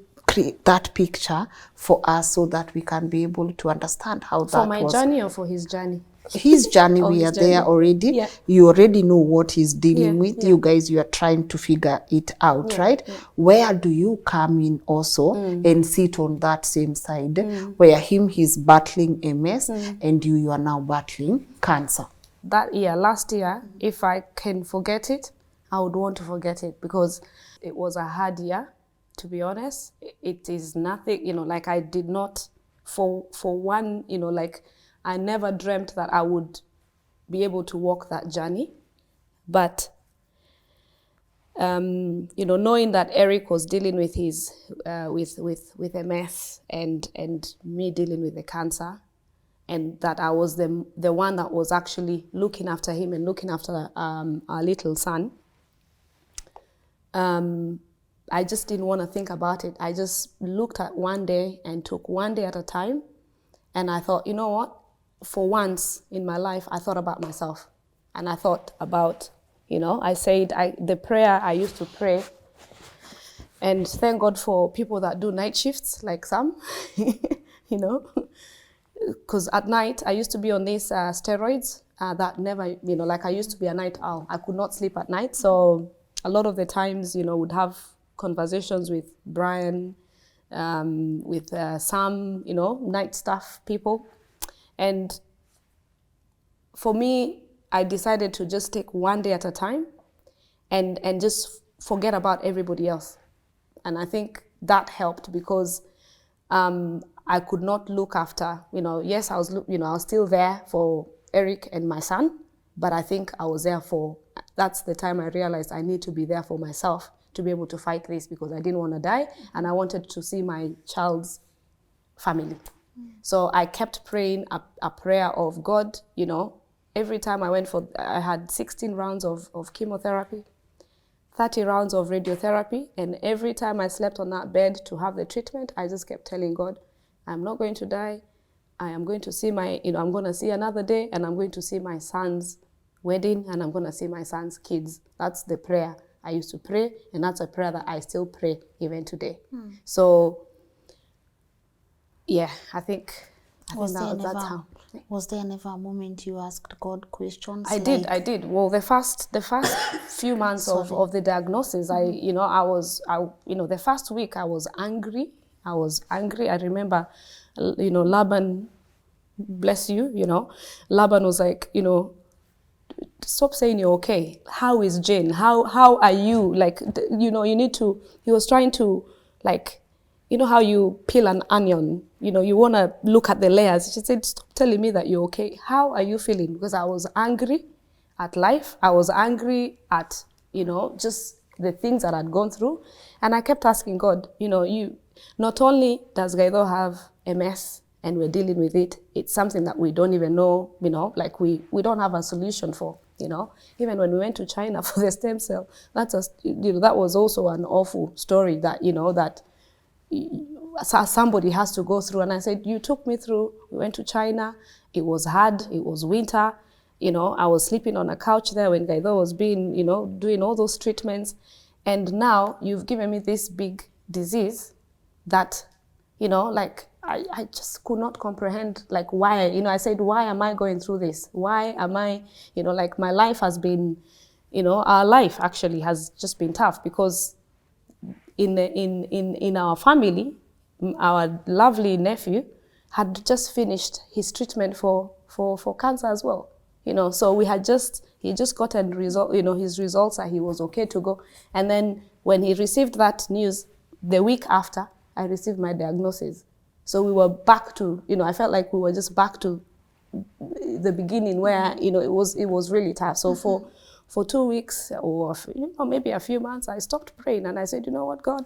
S3: that picture for us so that we can be able to understand how that
S1: For my
S3: was.
S1: journey or for his journey?
S3: His journey,
S1: Oh,
S3: we
S1: his
S3: are there
S1: journey.
S3: already.
S1: Yeah.
S3: You already know what he's dealing
S1: Yeah,
S3: with.
S1: yeah.
S3: You guys, you are trying to figure it out,
S1: Yeah,
S3: right?
S1: yeah.
S3: Where do you come in also and sit on that same side where he's battling MS and you are now battling cancer?
S1: That year, last year, if I can forget it, I would want to forget it, because it was a hard year, to be honest. It is nothing, like I did not, for one, like I never dreamt that I would be able to walk that journey. But, knowing that Eric was dealing with his, with MS and me dealing with the cancer, and that I was the one that was actually looking after him and looking after our little son, I just didn't want to think about it. I just looked at one day and took one day at a time. And I thought, you know what? For once in my life, I thought about myself. And I thought about, I said, the prayer I used to pray, and thank God for people that do night shifts, like some, because at night I used to be on these steroids that never, like I used to be a night owl. I could not sleep at night. So a lot of the times, would have conversations with Brian, with some, night staff people. And for me, I decided to just take one day at a time and just forget about everybody else. And I think that helped, because I could not look after, yes, I was still there for Eric and my son, but I think I was there that's the time I realized I need to be there for myself to be able to fight this, because I didn't want to die and I wanted to see my child's family. So I kept praying a prayer of God, every time I had 16 rounds of chemotherapy, 30 rounds of radiotherapy, and every time I slept on that bed to have the treatment, I just kept telling God, I'm not going to die. I am going to see I'm going to see another day, and I'm going to see my son's wedding, and I'm going to see my son's kids. That's the prayer I used to pray, and that's a prayer that I still pray even today. So, yeah, I think that's how.
S3: Was there never a moment you asked God questions?
S1: I did. Well, the first few months of the diagnosis, the first week I was angry. I remember, Laban, bless you, Laban was like, stop saying you're okay. How is Jane? How are you? Like, you need to, he was trying to, like, how you peel an onion, you want to look at the layers. She said, stop telling me that you're okay. How are you feeling? Because I was angry at life. I was angry at, just the things that I'd gone through. And I kept asking God, not only does Gaido have MS and we're dealing with it, it's something that we don't even know, like we don't have a solution for, Even when we went to China for the stem cell, that was also an awful story that, that somebody has to go through. And I said, you took me through. We went to China. It was hard. It was winter. I was sleeping on a couch there when Gaido was being, doing all those treatments. And now you've given me this big disease that, like, I just could not comprehend, like, why. I said, why am I going through this? Why am I, like, my life has been, our life actually has just been tough, because in our family, our lovely nephew had just finished his treatment for cancer as well. So he just gotten his results that he was okay to go. And then when he received that news, the week after, I received my diagnosis. So we were back to, I felt like we were just back to the beginning where, it was really tough. So for 2 weeks or maybe a few months, I stopped praying and I said, you know what, God,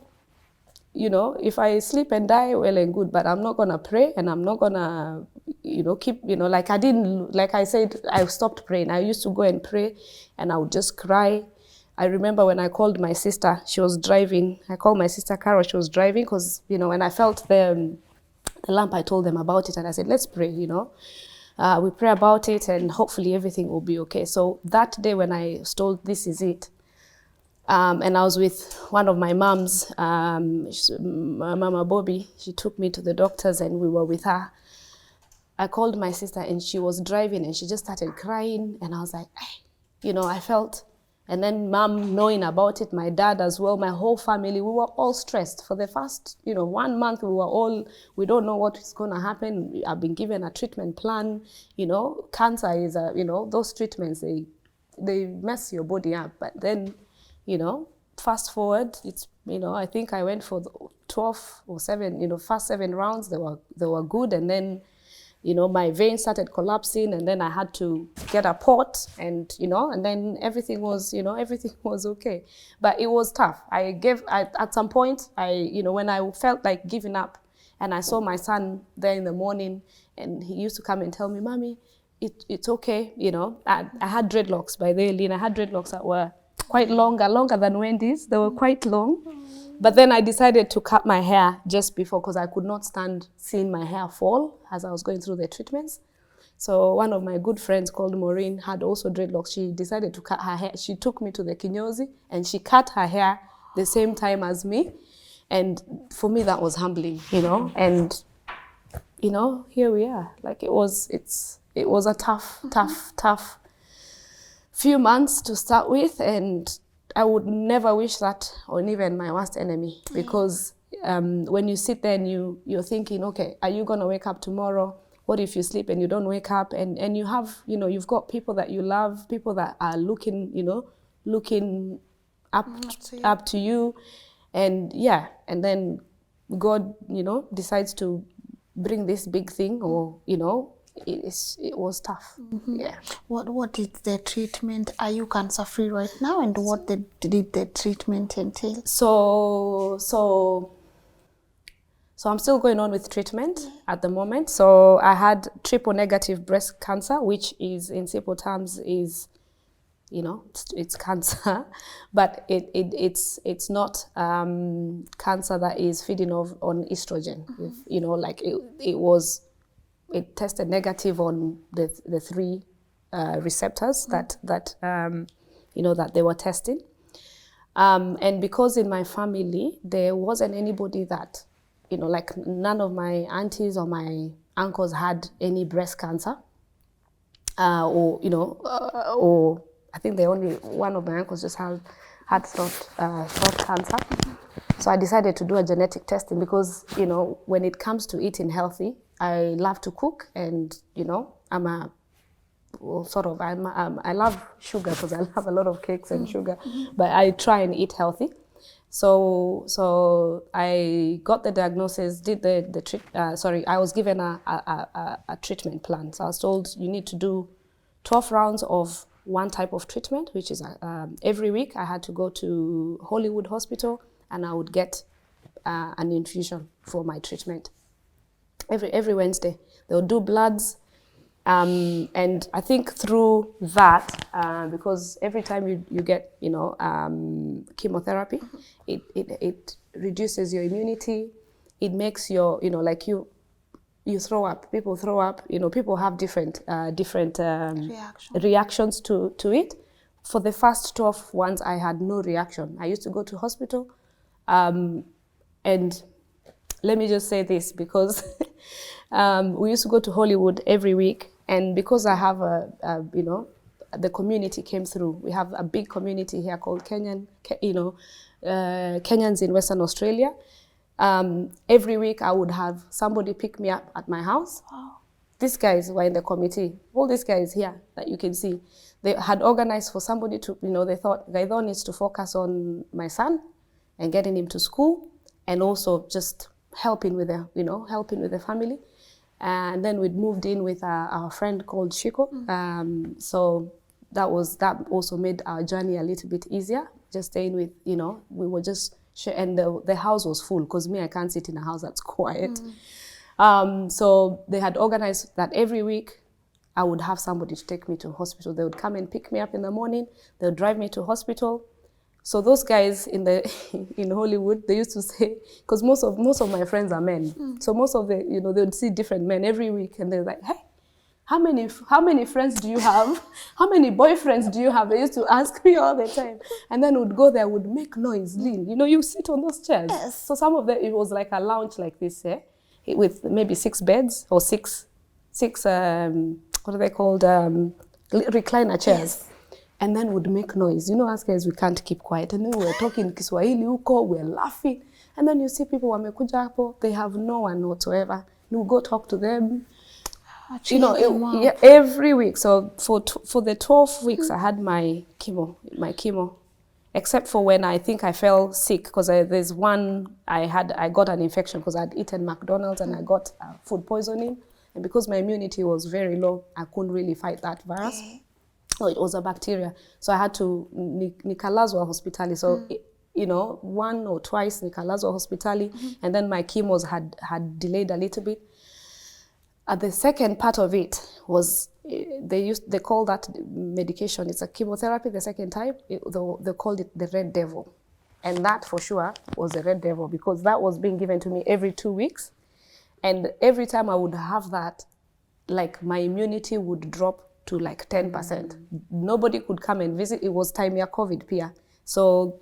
S1: if I sleep and die, well and good, but I'm not going to pray, and I'm not going to, keep, like I said, I stopped praying. I used to go and pray and I would just cry. I remember when I called my sister, she was driving. I called my sister Carol, she was driving, because, when I felt the lamp, I told them about it and I said, let's pray, we pray about it and hopefully everything will be okay. So that day when I was told this is it, And I was with one of my moms, Mama Bobby. She took me to the doctors and we were with her. I called my sister and she was driving and she just started crying. And I was like, you know, I felt, and then mom knowing about it, my dad as well, my whole family, we were all stressed. For the first, 1 month, we don't know what is going to happen. I've been given a treatment plan. Cancer is, those treatments, they mess your body up. But then, fast forward, I think I went for 12 or 7, first 7 rounds, they were good. And then, my veins started collapsing and then I had to get a port and, and then everything was okay. But it was tough. At some point, when I felt like giving up and I saw my son there in the morning and he used to come and tell me, Mommy, it's okay. I had dreadlocks by the way, Lynn. I had dreadlocks that were quite longer than Wendy's. They were quite long. But then I decided to cut my hair just before because I could not stand seeing my hair fall as I was going through the treatments. So one of my good friends called Maureen had also dreadlocks. She decided to cut her hair. She took me to the kinyozi and she cut her hair the same time as me. And for me, that was humbling, and, here we are. Like it was a tough few months to start with. And I would never wish that on even my worst enemy, because when you sit there and you're thinking, okay, are you going to wake up tomorrow? What if you sleep and you don't wake up? And you have, you've got people that you love, people that are looking up to you. And and then God, decides to bring this big thing or, it was tough. Yeah.
S3: What is the treatment? Are you cancer free right now? And what did the treatment entail?
S1: So I'm still going on with treatment at the moment. So I had triple negative breast cancer, which is in simple terms is, it's cancer, but it's not cancer that is feeding on estrogen. It tested negative on the 3 receptors that they were testing. And because in my family, there wasn't anybody that, none of my aunties or my uncles had any breast cancer. Or I think only one of my uncles just had throat cancer. So I decided to do a genetic testing because, when it comes to eating healthy, I love to cook and, I love sugar because I love a lot of cakes and sugar, but I try and eat healthy. So I got the diagnosis, did I was given a treatment plan. So I was told you need to do 12 rounds of one type of treatment, which is every week I had to go to Hollywood Hospital and I would get an infusion for my treatment. Every Wednesday. They'll do bloods. And I think through that, because every time you get, chemotherapy, it reduces your immunity. It makes your, you throw up. People throw up. People have different reactions to it. For the first 12 ones, I had no reaction. I used to go to hospital, and let me just say this because we used to go to Hollywood every week, and because I have the community came through. We have a big community here called Kenyans in Western Australia. Every week I would have somebody pick me up at my house. Wow. These guys were in the committee. All these guys here that you can see, they had organized for somebody to, they thought Gaidon needs to focus on my son and getting him to school, and also just helping with the family. And then we'd moved in with our friend called Shiko. So that also made our journey a little bit easier. Just staying with, we were just, and the house was full because I can't sit in a house that's quiet. So they had organized that every week I would have somebody to take me to hospital. They would come and pick me up in the morning. They would drive me to hospital. So those guys in Hollywood, they used to say, because most of my friends are men. So most of they would see different men every week, and they're like, hey, how many friends do you have? How many boyfriends do you have? They used to ask me all the time. And then would go there, would make noise, Lynn. You know, you sit on those chairs.
S3: Yes.
S1: So some of them, it was like a lounge like this, with maybe 6 beds or six, what are they called? Recliner chairs.
S3: Yes.
S1: And then would make noise. You know, us guys, we can't keep quiet. And then we were talking Kiswahili huko, we're laughing. And then you see people wamekuja hapo, they have no one whatsoever. You go talk to them. You know, every week. So for the 12 weeks, I had my chemo. Except for when I think I fell sick, because there's one, I got an infection because I'd eaten McDonald's and I got food poisoning. And because my immunity was very low, I couldn't really fight that virus. So it was a bacteria. So I had to nikalazwa hospitali. So, you know, 1 or twice nikalazwa hospitali. And then my chemos had delayed a little bit. The second part of it was, they call that medication, it's a chemotherapy, the second type, they called it the Red Devil. And that for sure was the Red Devil, because that was being given to me every 2 weeks. And every time I would have that, like my immunity would drop to like 10%. Nobody could come and visit. It was time ya COVID pia. So,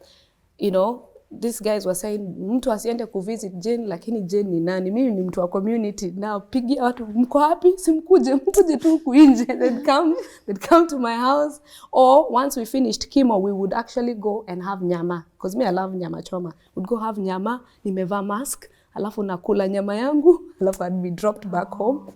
S1: you know, these guys were saying, mtu asiende kuvisit Jane, lakini Jane ni nani? Mimi ni mtu wa community. Now, pigia watu, mko wapi? Simkuje, mkuje tu huku nje. They'd come to my house. Or once we finished chemo, we would actually go and have nyama. Because me, I love nyama choma. We'd go have nyama, nimevaa mask, alafu nakula nyama yangu, alafu I'd be dropped back home.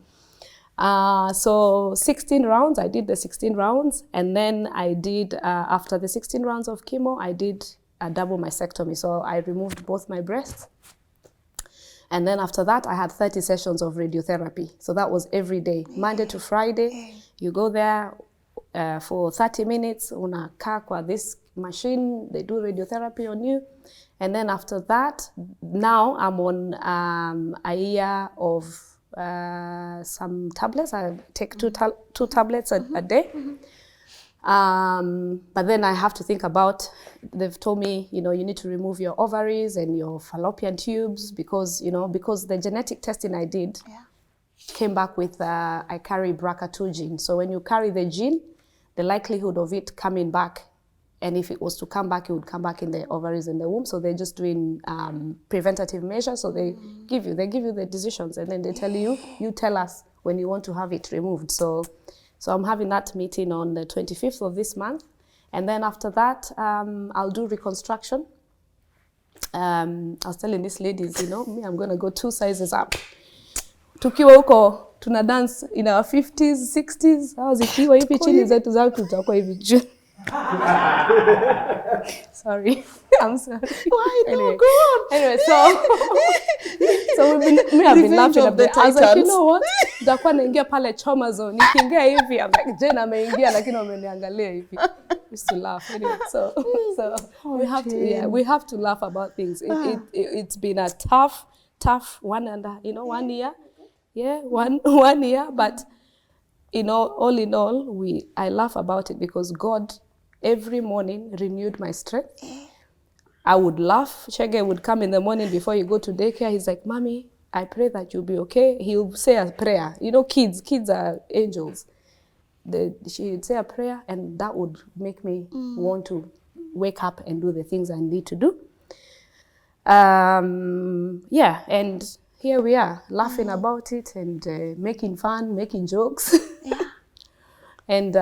S1: So 16 rounds, I did the 16 rounds. And then I did, after the 16 rounds of chemo, I did a double mastectomy. So I removed both my breasts. And then after that, I had 30 sessions of radiotherapy. So that was every day, Monday to Friday. You go there for 30 minutes, unakaa kwa this machine, they do radiotherapy on you. And then after that, now I'm on a year of some tablets. I take two tablets a day. But then I have to think about, they've told me, you know, you need to remove your ovaries and your fallopian tubes because, you know, because the genetic testing I did came back with, I carry BRCA2 gene. So when you carry the gene, the likelihood of it coming back, and if it was to come back, it would come back in the ovaries and the womb. So they're just doing preventative measures. So they give you the decisions, and then they tell you, you tell us when you want to have it removed. So I'm having that meeting on the 25th of this month. And then after that, I'll do reconstruction. I was telling these ladies, you know, me, I'm going to go 2 sizes up. Tukiwa huko, tuna dance in our 50s, 60s. Hao zikiwa hivi chini zetu zao tutakuwa hivi juu. Sorry, I'm sorry.
S3: Why
S1: Anyway,
S3: no, go on.
S1: Anyway, so we have been laughing a bit. I was like, you know what? Nitakuwa naingia pale Choma Zone. Nikiingia hivi, I'm like, Jane ameingia lakini wameniangalia hivi. We used to laugh. Anyway, so we have to laugh about things. It's been a tough 1 year. Yeah, one year, but you know, all in all, I laugh about it because God every morning renewed my strength. I would laugh. Shege would come in the morning before you go to daycare. He's like, Mommy, I pray that you'll be okay. He'll say a prayer. You know, kids are angels. She would say a prayer, and that would make me want to wake up and do the things I need to do. Yeah, and here we are, laughing about it and making fun, making jokes. And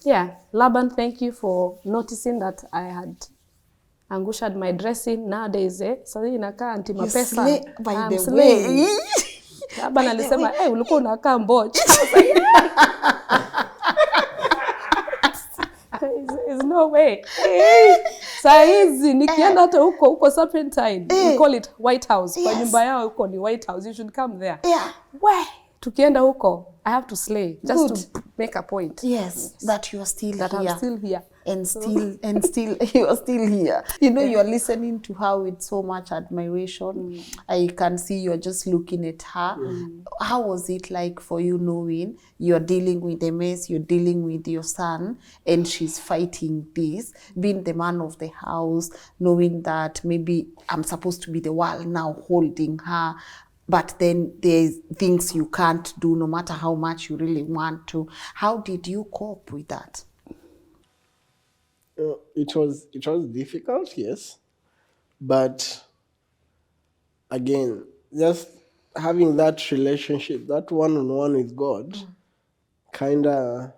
S1: yeah, Laban, thank you for noticing that I had angushed my dressing nowadays. So inakaa anti mapesa.
S3: By the way.
S1: Laban alisema, hey, ulikuwa unakaa mboch. There's no way. Saa hizi nikienda hata huko Serpentine, we call it White House. Kwa nyumba yao huko ni White House. You should come there. Tukienda huko, I have to slay just to make a point.
S3: Yes, that you are still
S1: that
S3: here.
S1: I'm still here.
S3: And still you are still here. You know, you are listening to her with so much admiration. I can see you are just looking at her. How was it like for you knowing you're dealing with MS, you're dealing with your son, and she's fighting this, being the man of the house, knowing that maybe I'm supposed to be the one now holding her. but then there's things you can't do no matter how much you really want to. How did you cope with that?
S2: It was difficult, yes, but again, just having that relationship, that one-on-one with God, kind of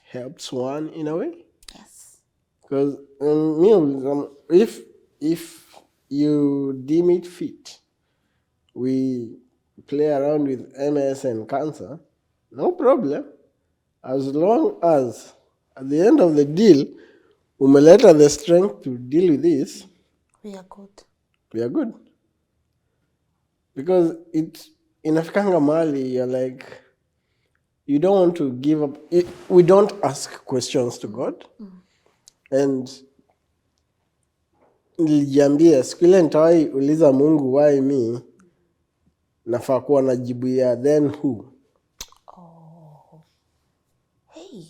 S2: helps one in a way.
S3: Yes.
S2: Because if you deem it fit, we play around with MS and cancer, no problem. As long as at the end of the deal, umeleta the strength to deal with this,
S3: We are good.
S2: we are good. Because it's inafikanga mali, you're like, you don't want to give up. We don't ask questions to God. And nilijiambia siku ile nitawai uliza Mungu why me, nafaa kuwa najibu ya then who.
S3: Hey.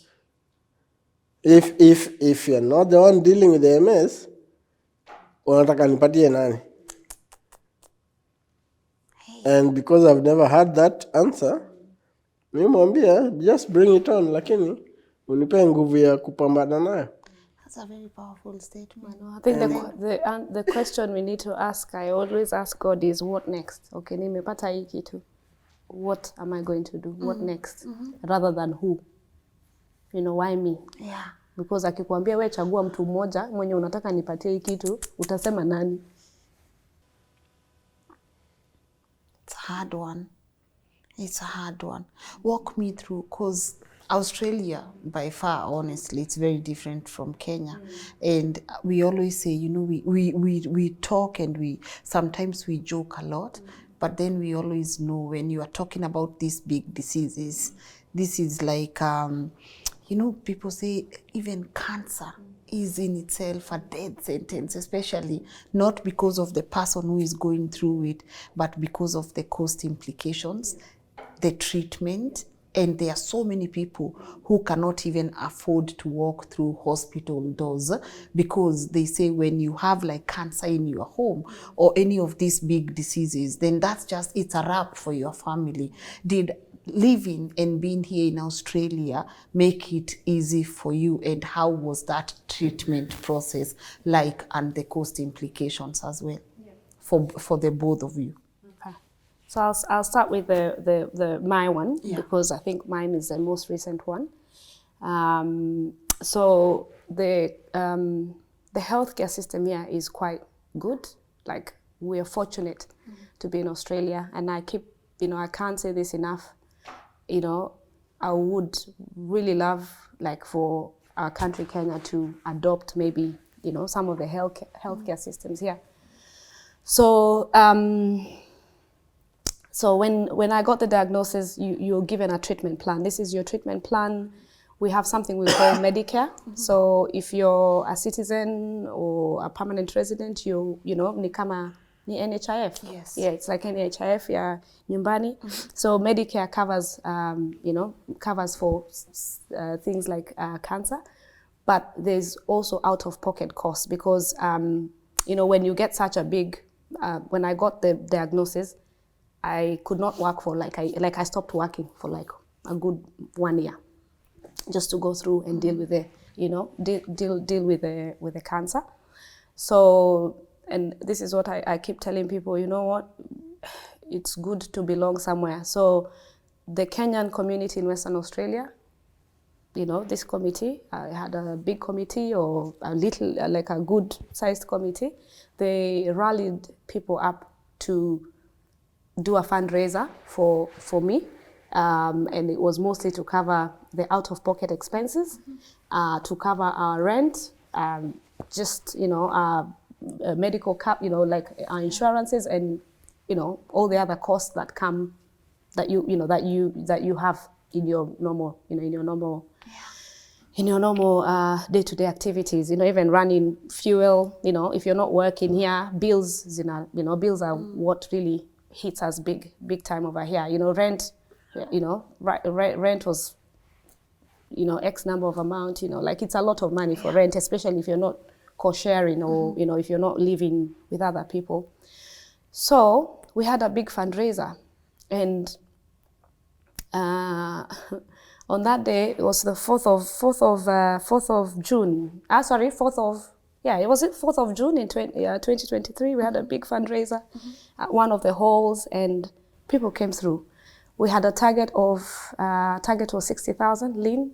S2: If you're not the one dealing with the MS, unataka nipatie nani? And because I've never had that answer, mimi mwambia just bring it on, lakini unipe nguvu ya kupambana nayo.
S3: That's a very powerful statement.
S1: I think the question we need to ask, I always ask God, is what next? Okay, nimepata hii kitu. What am I going to do? What next? Rather than who. You know, why me?
S3: Yeah.
S1: Because akikwambia we chagua mtu mmoja mwenye unataka nipatie hii kitu, utasema nani?
S3: It's a hard one. It's a hard one. Walk me through, because Australia, by far, honestly, it's very different from Kenya. And we always say, you know, we talk and sometimes we joke a lot, but then we always know when you are talking about these big diseases, this is like, you know, people say even cancer is in itself a death sentence, especially not because of the person who is going through it, but because of the cost implications, the treatment, and there are so many people who cannot even afford to walk through hospital doors because they say when you have like cancer in your home or any of these big diseases, then that's just, it's a wrap for your family. Did living and being here in Australia make it easy for you, and how was that treatment process like, and the cost implications as well for the both of you?
S1: So I'll start with the my one, because I think mine is the most recent one. So the healthcare system here is quite good. Like, we are fortunate to be in Australia, and I keep, you know, I can't say this enough. You know, I would really love, like, for our country Kenya to adopt maybe, you know, some of the healthcare systems here. So so when I got the diagnosis, you're given a treatment plan. This is your treatment plan. We have something we call Medicare. So if you're a citizen or a permanent resident, you know, ni kama ni NHIF.
S3: Yes.
S1: Yeah, it's like NHIF ya nyumbani. So Medicare covers, you know, covers for things like cancer, but there's also out-of-pocket costs because, you know, when you get such a big, when I got the diagnosis, I could not work for I stopped working for like a good 1 year, just to go through and deal with the, you know, deal with the cancer. So, and this is what I keep telling people, you know what, it's good to belong somewhere. So the Kenyan community in Western Australia, you know, this committee, I had a big committee or a little, like a good sized committee. They rallied people up to do a fundraiser for me, and it was mostly to cover the out-of-pocket expenses, to cover our rent, just, you know, our medical cap, you know, like our insurances, and, you know, all the other costs that come, that you have in your normal, you know, in your normal day-to-day activities, you know, even running fuel, you know, if you're not working here, bills, you know, bills are what really hits us big time over here. You know, rent, you know, rent was, you know, X number of amount, you know, like it's a lot of money for rent, especially if you're not co-sharing or, you know, if you're not living with other people. So we had a big fundraiser, and on that day, it was the 4th of June. It was 4th of June in 2023. We had a big fundraiser at one of the halls, and people came through. We had a target was 60,000. Lynn,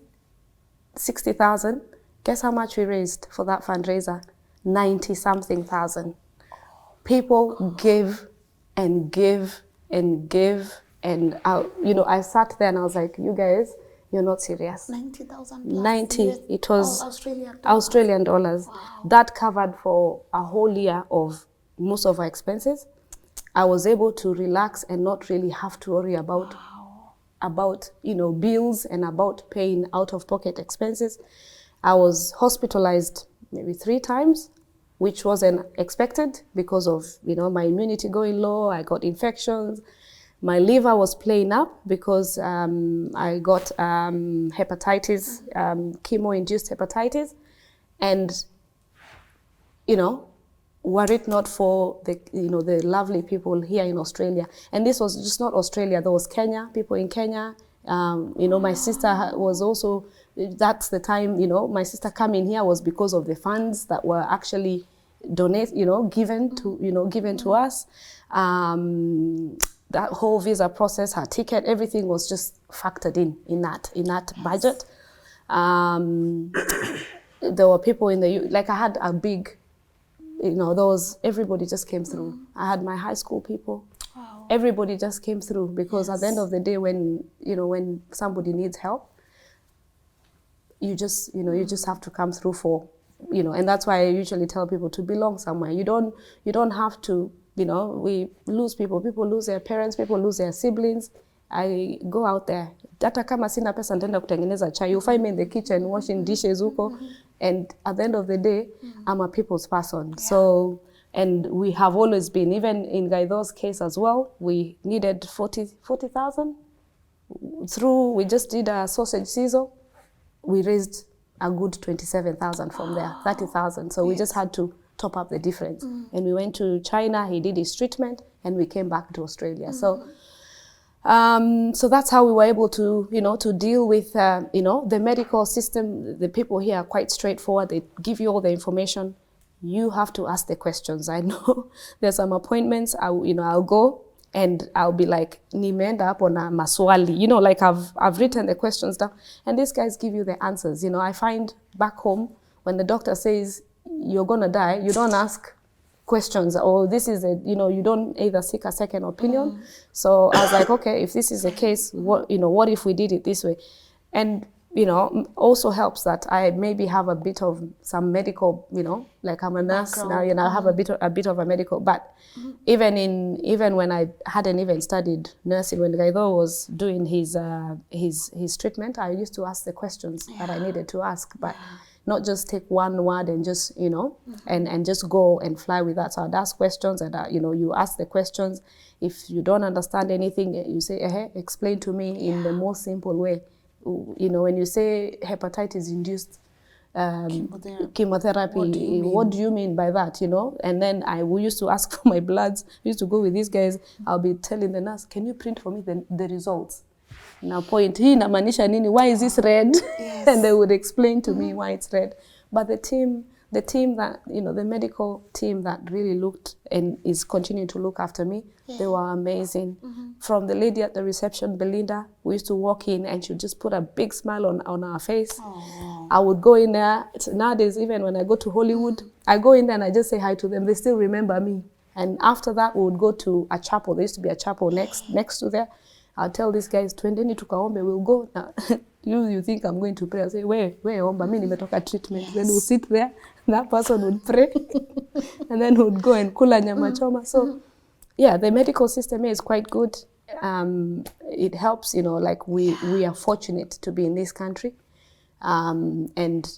S1: 60,000. Guess how much we raised for that fundraiser? 90-something thousand. People give and give and give, and I sat there and I was like, you guys, you're not serious.
S3: 90,000
S1: 90.
S3: Yes.
S1: It was
S3: Australian dollars.
S1: Wow. That covered for a whole year of most of our expenses. I was able to relax and not really have to worry about bills and about paying out-of-pocket expenses. I was hospitalized maybe 3 times, which wasn't expected because of my immunity going low. I got infections. My liver was playing up because I got hepatitis, chemo-induced hepatitis, and were it not for the lovely people here in Australia, and this was just not Australia, there was Kenya, people in Kenya. My sister was also, that's the time, my sister coming here was because of the funds that were actually given to us. That whole visa process, her ticket, everything was just factored in that budget. There were people I had a big, everybody just came through. I had my high school people. Wow. Everybody just came through because at the end of the day, when somebody needs help, you just have to come through for, and that's why I usually tell people to belong somewhere. You don't have to, we lose people lose their parents, people lose their siblings. I go out there. Hata kama sina pesa nitaenda kutengeneza chai. You find me in the kitchen washing dishes huko. And at the end of the day, I'm a people's person. Yeah. So, and we have always been, even in Gaidho's case as well, we needed 40,000 we just did a sausage sizzle. We raised a good 27,000 from there, 30,000. So we just had to top up the difference. And we went to China, he did his treatment, and we came back to Australia. So that's how we were able to, to deal with, the medical system. The people here are quite straightforward. They give you all the information. You have to ask the questions. I know there's some appointments, I'll go and I'll be like, nimeenda hapo na maswali, like I've written the questions down, and these guys give you the answers. I find back home, when the doctor says you're gonna die, you don't ask questions, or this is you don't either seek a second opinion. So I was like, okay, if this is the case, what if we did it this way? And also helps that I maybe have a bit of some medical, like I'm a nurse background. Now, I have a bit of a medical, but even when I hadn't even studied nursing, when Gaidho was doing his treatment, I used to ask the questions that I needed to ask, but not just take one word and just, and just go and fly with that. So I'd ask questions, and you ask the questions. If you don't understand anything, you say, explain to me in the most simple way. When you say hepatitis-induced chemotherapy, what do you mean by that, And then we used to ask for my bloods. We used to go with these guys. I'll be telling the nurse, can you print for me the results? Now point, hii inamaanisha nini? Why is this red? Yes. And they would explain to me why it's red. But the team that, the medical team that really looked and is continuing to look after me, they were amazing. From the lady at the reception, Belinda, we used to walk in and she'd just put a big smile on our face. Aww. I would go in there. Nowadays, even when I go to Hollywood, I go in there and I just say hi to them. They still remember me. And after that, we would go to a chapel. There used to be a chapel next to there. I'll tell these guys, twendeni tukaombe, we'll go. Now, you think I'm going to pray? I'll say, where omba, mimi nimetoka treatment. Yes. Then we'll sit there, that person would pray, and then we'd go and kula nyama choma. So, yeah, the medical system is quite good. It helps, like we are fortunate to be in this country. And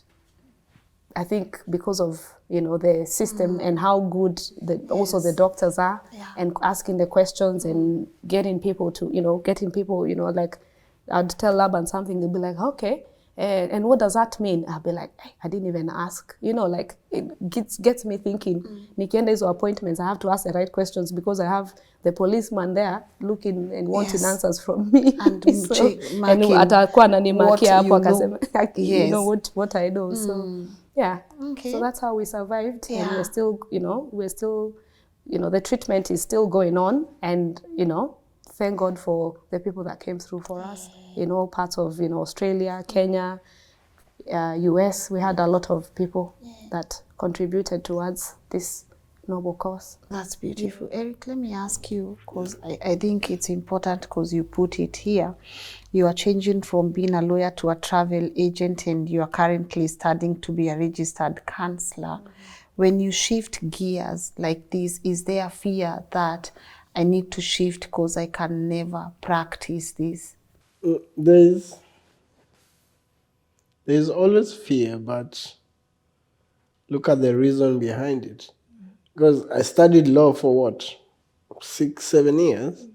S1: I think because of, the system and how good also the doctors are, and asking the questions and getting people to, like I'd tell Laban something, they'll be like, okay. And what does that mean? I'll be like, I didn't even ask. You know, like it gets me thinking, nikienda hizo appointments, I have to ask the right questions because I have the policeman there looking and wanting answers from me.
S3: And
S1: and atakuwa ananimarkia hapo akasema, you
S3: Yes.
S1: know what I know. So yeah,
S3: Okay.
S1: so that's how we survived.
S3: Yeah.
S1: And we're still, the treatment is still going on. And, thank God for the people that came through for us in all parts of, Australia, Kenya, US. We had a lot of people that contributed towards this noble cause.
S3: That's beautiful. Eric, let me ask you, because I think it's important because you put it here. You are changing from being a lawyer to a travel agent, and you are currently studying to be a registered counselor. When you shift gears like this, is there a fear that I need to shift because I can never practice this?
S2: There's always fear, but look at the reason behind it. Because I studied law for what, 6-7 years.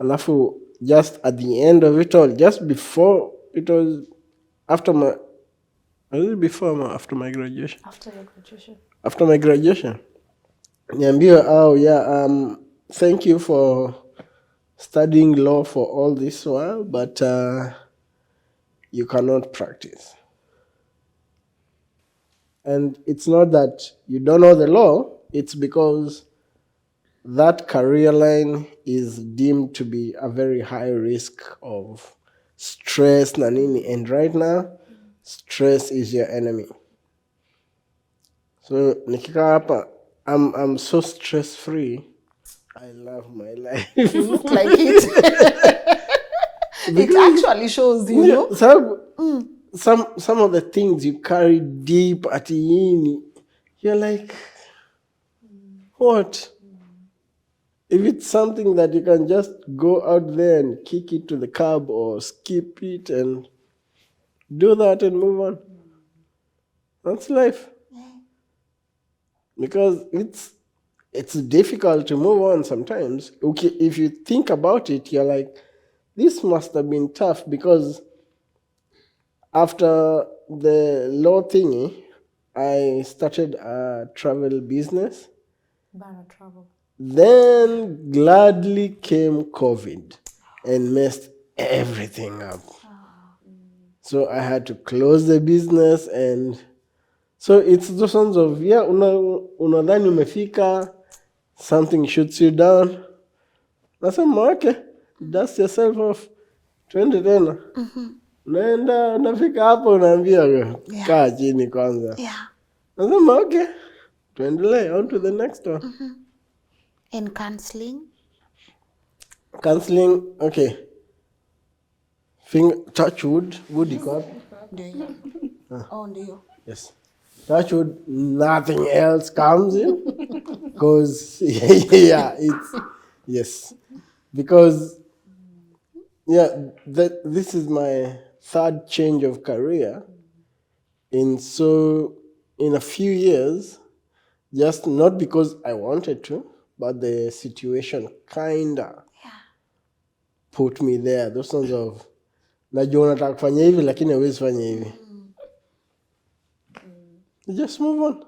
S2: Alafu, just at the end of it all, just before it was after my, was it before or after my graduation?
S1: After your graduation. After
S2: my graduation. Niambiwa, thank you for studying law for all this while, but you cannot practice. And it's not that you don't know the law, it's because that career line is deemed to be a very high risk of stress, nanini. And right now, stress is your enemy. So, nikika hapa, I'm so stress-free. I love my life.
S3: You look like it. It actually shows, you know.
S2: Some of the things you carry deep at the you're like, what? If it's something that you can just go out there and kick it to the curb or skip it and do that and move on, that's life. Because it's difficult to move on sometimes. Okay, if you think about it, you're like, this must have been tough because after the law thingy, I started a travel business.
S1: Bara travel.
S2: Then gladly came COVID and messed everything up. So I had to close the business, and so it's those sorts of, unadhani umefika, something shoots you down. Nasema, okay, dust yourself off, twende tena. Naenda, nafika hapo, unaambia, kaa chini kwanza. Nasema, okay, tuendelee, on to the next one.
S3: And counseling?
S2: Counseling, okay. Touch wood iko hapo.
S3: Oh, ndio.
S2: Yes. Touch wood, nothing else comes in. Because, yes. Because, this is my third change of career. And so, in a few years, just not because I wanted to, but the situation kinda put me there. Those sorts of, najua unataka kufanya hivi lakini hauwezi fanya hivi. You just move on.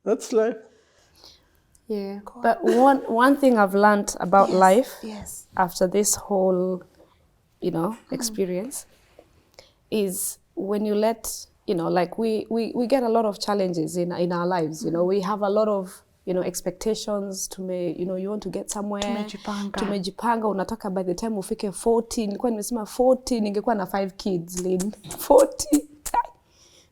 S2: That's life.
S1: Yeah, but one thing I've learned about life after this whole, experience is when you let, like we get a lot of challenges in our lives. We have a lot of, expectations. You want to get somewhere. Tumejipanga. Unataka by the time ufike 40. Nilikuwa nimesema 40, ningekuwa na 5 kids, Lynn. 40.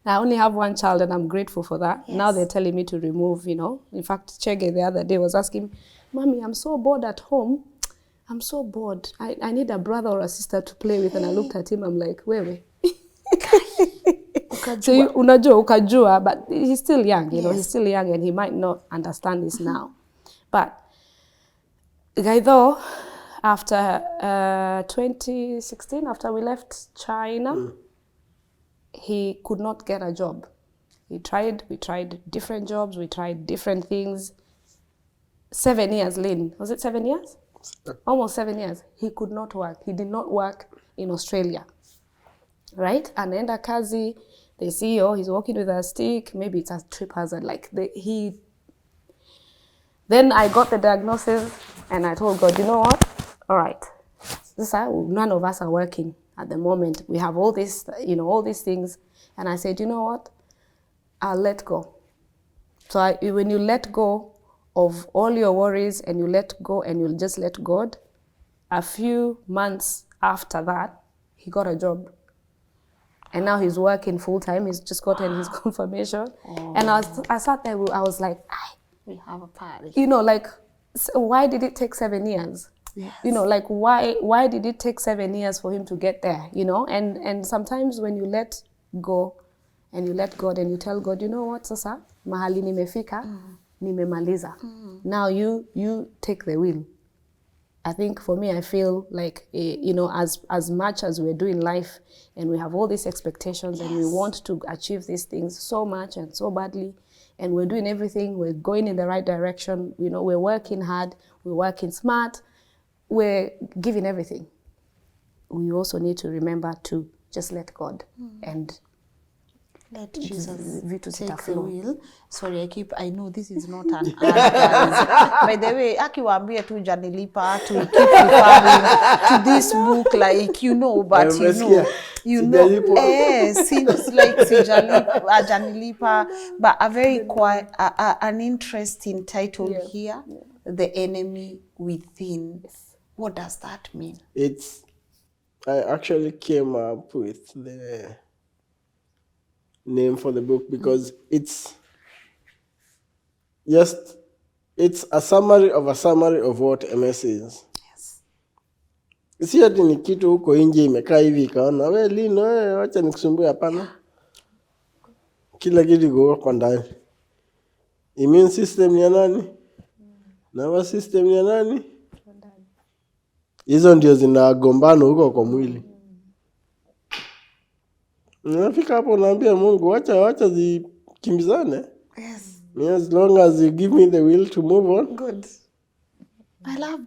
S1: I only have one child and I'm grateful for that. Yes. Now they're telling me to remove, In fact, Chege the other day was asking, Mommy, I'm so bored at home. I'm so bored. I need a brother or a sister to play with. And I looked at him, I'm like, wewe. So unajua, ukajua, but he's still young, he's still young and he might not understand this now. But Gaidho, after 2016, after we left China, he could not get a job. We tried different jobs, we tried different things. 7 years, Lynn. Was it 7 years? Almost 7 years. He could not work. He did not work in Australia. right? Anaenda kazi, they see, oh, he's walking with a stick, maybe it's a trip hazard. Like then I got the diagnosis and I told God, you know what? All right, none of us are working at the moment. We have all this, all these things. And I said, you know what? I'll let go. So when you let go of all your worries and you let go and you just let God, a few months after that, he got a job. And now he's working full time. He's just gotten his confirmation. Oh. And I sat there, I was like,
S3: we have a party.
S1: So why did it take 7 years?
S3: Yes.
S1: Why did it take 7 years for him to get there? And sometimes when you let go and you let God and you tell God, you know what, sasa, mahali nimefika, nimemaliza. Now you take the wheel. I think for me, I feel like, as much as we're doing life and we have all these expectations and we want to achieve these things so much and so badly, and we're doing everything, we're going in the right direction, we're working hard, we're working smart, we're giving everything. We also need to remember to just let God and
S3: let Jesus
S1: vitu
S3: take the
S1: flow.
S3: wheel. Sorry, I know this is not an ad, guys. By the way, akiwaambia tu janilipa to keep referring to this book, but seems like janilipa, but a very quiet, an interesting title here, The Enemy Within. Yes. What does that mean?
S2: I actually came up with the name for the book because it's a summary of what MS is.
S3: Yes.
S2: Si ati ni kitu huko nje imekaa hivi ikaona we Lynn, acha nikusumbue, hapana. Kila kitu iko kwa ndani. Immune system ni ya nani? Nervous system ni ya nani? Hizo ndio zinagombana huko kwa mwili. Unafika hapo unaambia Mungu, acha zikimbizane.
S3: Yes.
S2: As long as you give me the will to move on.
S3: Good. I love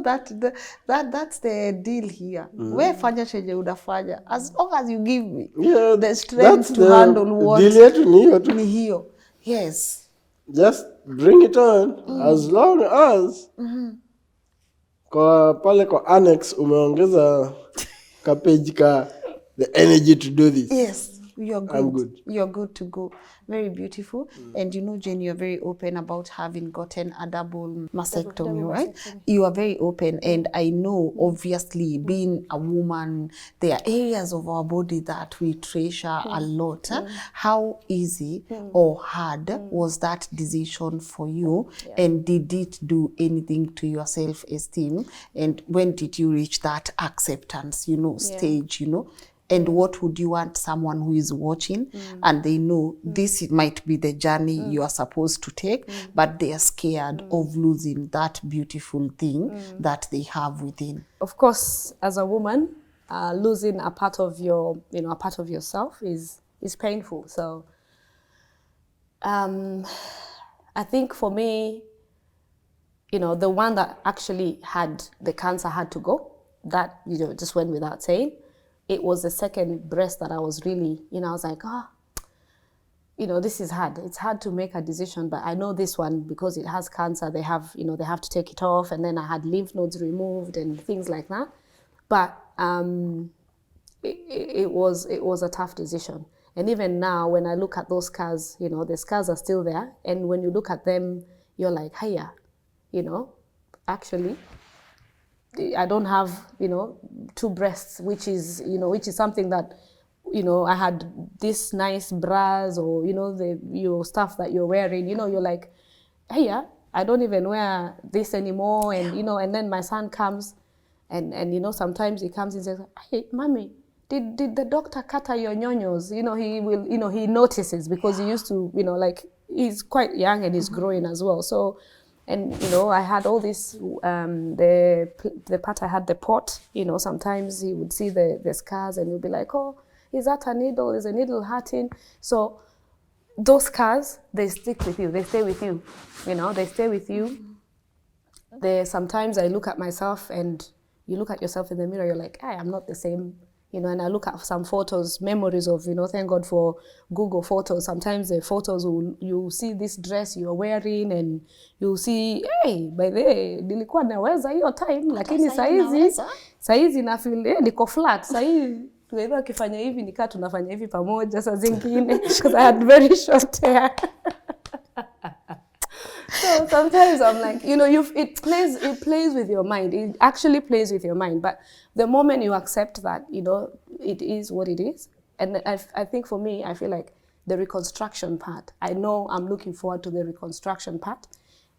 S3: that. That's the deal here. Wewe fanya chenye unafanya. As long as you give me the strength to handle what.
S2: Deal yetu ni hiyo tu.
S3: Ni hiyo. Yes.
S2: Just bring it on as long as kwa pale kwa annex umeongeza ka page ka the energy to do this.
S3: Yes. You're good.
S2: I'm good.
S3: You're good to go. Very beautiful. And Jane, you're very open about having gotten a double mastectomy, right? You are very open. And I know, obviously, being a woman, there are areas of our body that we treasure a lot. How easy or hard was that decision for you? And did it do anything to your self-esteem? And when did you reach that acceptance, stage, And what would you want someone who is watching and they know this might be the journey you are supposed to take, but they are scared of losing that beautiful thing that they have within?
S1: Of course, as a woman, losing a part of yourself is painful. So I think for me, the one that actually had the cancer had to go. That, just went without saying. It was the second breast that I was really, I was like, this is hard. It's hard to make a decision, but I know this one, because it has cancer, they have to take it off. And then I had lymph nodes removed and things like that. But it was a tough decision. And even now, when I look at those scars, the scars are still there. And when you look at them, you're like, hiya, actually, I don't have, two breasts, which is something that, I had this nice bras or, your stuff that you're wearing, you're like, hey, I don't even wear this anymore. And, and then my son comes and sometimes he comes and says, hey, mommy, did the doctor cut your nyonyos? He will, he notices because he used to, he's quite young and he's growing as well. So, and, I had all this, the part I had the pot, sometimes he would see the scars and he'd be like, oh, is that a needle? Is a needle hurting? So those scars, they stick with you. They stay with you, they stay with you. Sometimes I look at myself and you look at yourself in the mirror, you're like, I'm not the same, you know, and I look at some photos, memories of, you know, thank God for Google Photos. Sometimes the photos, you'll see this dress you're wearing and you'll see, hey, by the way, nilikuwa naweza hiyo time, lakini saizi na feel, niko flat, saizi tuweza kifanya hivi, nikaa tunafanya hivi pamoja, saa zingine, because I had very short hair. So sometimes I'm like, you know, it plays with your mind. It actually plays with your mind. But the moment you accept that, you know, it is what it is. And I think for me, I feel like the reconstruction part, I know I'm looking forward to the reconstruction part.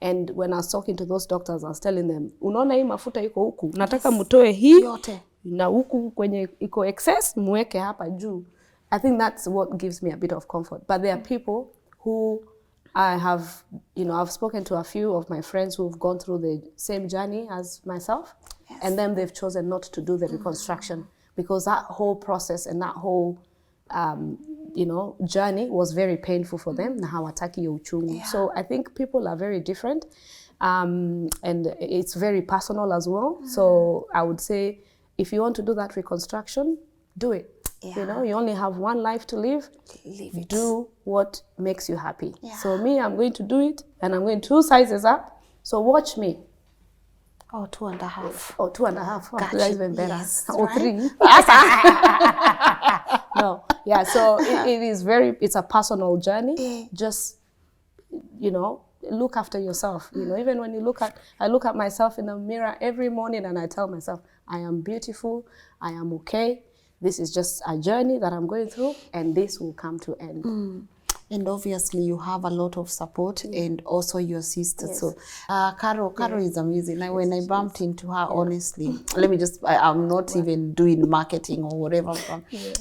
S1: And when I was talking to those doctors, I was telling them, unaona hii mafuta iko huku, nataka mutoe hii yote na huku kwenye iko excess, muweke hapa juu. I think that's what gives me a bit of comfort. But there are people who I have, you know, I've spoken to a few of my friends who've gone through the same journey as myself, and then they've chosen not to do the reconstruction because that whole process and that whole, you know, journey was very painful for them. Na hawataki hiyo uchungu. So I think people are very different, and it's very personal as well. So I would say, if you want to do that reconstruction, do it. Yeah. You know, you only have one life to live. Live it. Do what makes you happy. Yeah. So me, I'm going to do it, and I'm going 2 sizes up. So watch me.
S3: Oh, 2.5.
S1: Oh, 2.5. Oh,
S3: gotcha.
S1: That's even better.
S3: Yes,
S1: or
S3: right?
S1: 3. No, yeah. So it's a personal journey. Just, you know, look after yourself. You know, even when I look at myself in the mirror every morning, and I tell myself, I am beautiful. I am okay. This is just a journey that I'm going through, and this will come to end.
S3: And obviously you have a lot of support and also your sister. Yes. So Caro is amazing. Like when I bumped into her, honestly, let me just, I'm not even doing marketing or whatever.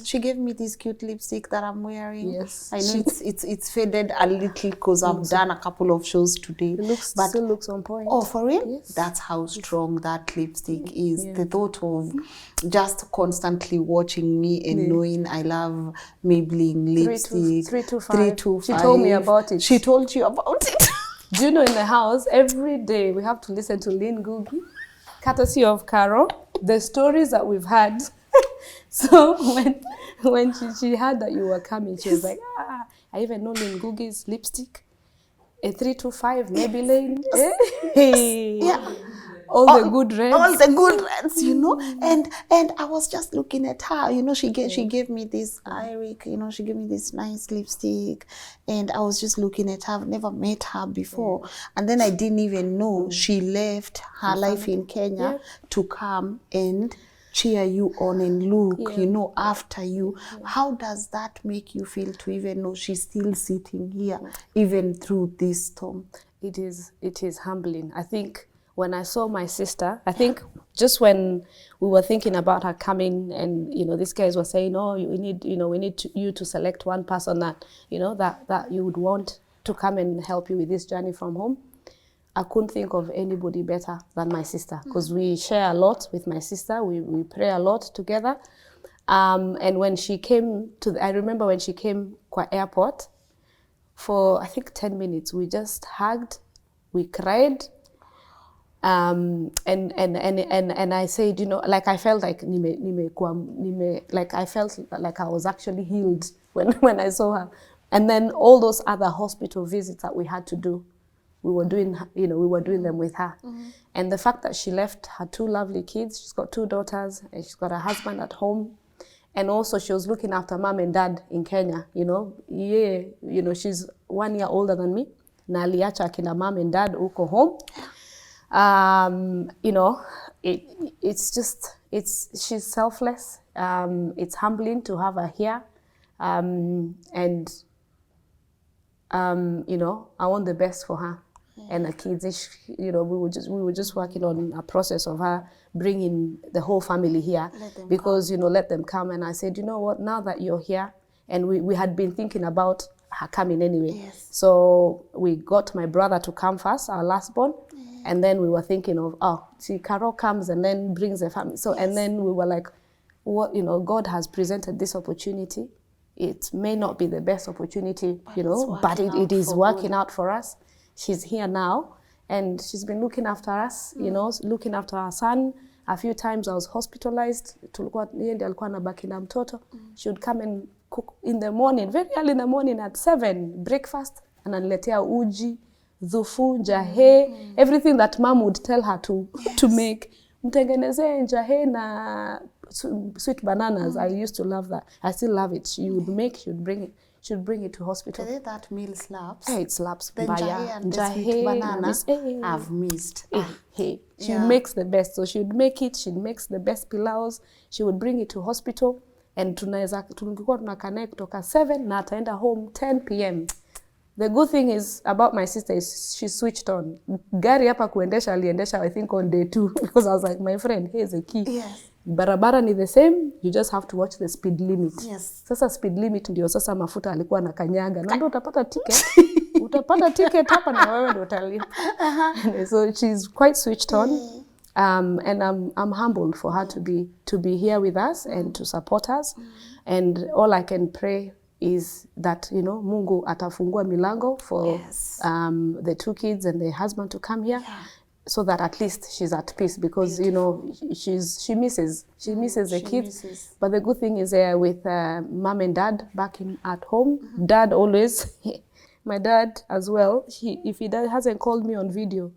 S3: She gave me this cute lipstick that I'm wearing. Yes. I know it's faded a little because I've done a couple of shows today.
S1: It still looks on point.
S3: Oh, for real? Yes. That's how strong that lipstick is. The thought of just constantly watching me and knowing I love Maybelline lipstick.
S1: 325. She told me about it.
S3: She told you about it.
S1: Do you know, in the house, every day we have to listen to Lynn Ngugi, courtesy of Caro, the stories that we've had. So when she heard that you were coming, she was like, I even know Lynn Ngugi's lipstick, a 325 Maybelline. Hey. Yeah. All the good reds, you know, and I was just looking at her, you know, she gave me this Eric, you know, she gave me this nice lipstick, and I was just looking at her. I've never met her before, and then I didn't even know she left her life in Kenya to come and cheer you on and look, you know, after you. How does that make you feel to even know she's still sitting here, even through this storm? It is humbling. I think when I saw my sister, I think just when we were thinking about her coming, and you know, these guys were saying, "Oh, we need you to select one person that you know that you would want to come and help you with this journey from home." I couldn't think of anybody better than my sister, because we share a lot with my sister. We pray a lot together. And when she came I remember when she came to airport for I think 10 minutes, we just hugged, we cried. And I said, you know, like I felt like like I felt like I was actually healed when I saw her. And then all those other hospital visits that we had to do, we were doing them with her. And the fact that she left her 2 lovely kids, she's got 2 daughters, and she's got a husband at home. And also she was looking after mom and dad in Kenya, you know. Yeah, you know, she's 1 year older than me. Na aliacha akina mom and dad uko home. You know, she's selfless. It's humbling to have her here. You know, I want the best for her and the kids. You know, we were just working on a process of her bringing the whole family here because, you know, let them come. And I said, you know what, now that you're here, and we had been thinking about her coming anyway. Yes. So we got my brother to come first, our last born. And then we were thinking of, Caro comes and then brings the family. So, and then we were like, what, you know, God has presented this opportunity. It may not be the best opportunity, you know, but it is working out for us. She's here now, and she's been looking after us, you know, looking after our son, A few times I was hospitalized. Tulikuwa yeye ndiye alikuwa anabaki na mtoto. She would come and cook in the morning, very early in the morning at 7, breakfast, ananiletea uji, dhufu, njahe, everything that mom would tell her to make. Mtengenezee njahe na sweet bananas. I used to love that. I still love it. She would make, she would bring it to hospital.
S3: That meal slaps.
S1: Hey, it slaps.
S3: The njahe and the sweet banana, I've missed.
S1: Hey. She makes the best. So she would make it. She makes the best pilaus. She would bring it to hospital. And tulikuwa tunakaa kutoka 7 na ataenda home 10 p.m. The good thing is about my sister is she switched on. Gari hapa kuendesha aliendesha I think on day 2 because I was like, my friend, here's the key.
S3: Yes.
S1: Barabara ni the same, you just have to watch the speed limit.
S3: Yes.
S1: Sasa speed limit ndio sasa mafuta alikuwa anakanyaga. Na ndio utapata ticket. Utapata ticket hapa na wewe ndio utalipa. So she's quite switched on. And I'm humbled for her to be here with us and to support us. And all I can pray is that, you know, Mungu atafungua milango for the 2 kids and the husband to come here, so that at least she's at peace, because you know she misses the kids. But the good thing is with mom and dad back at home. Dad always, my dad as well. If he hasn't called me on video,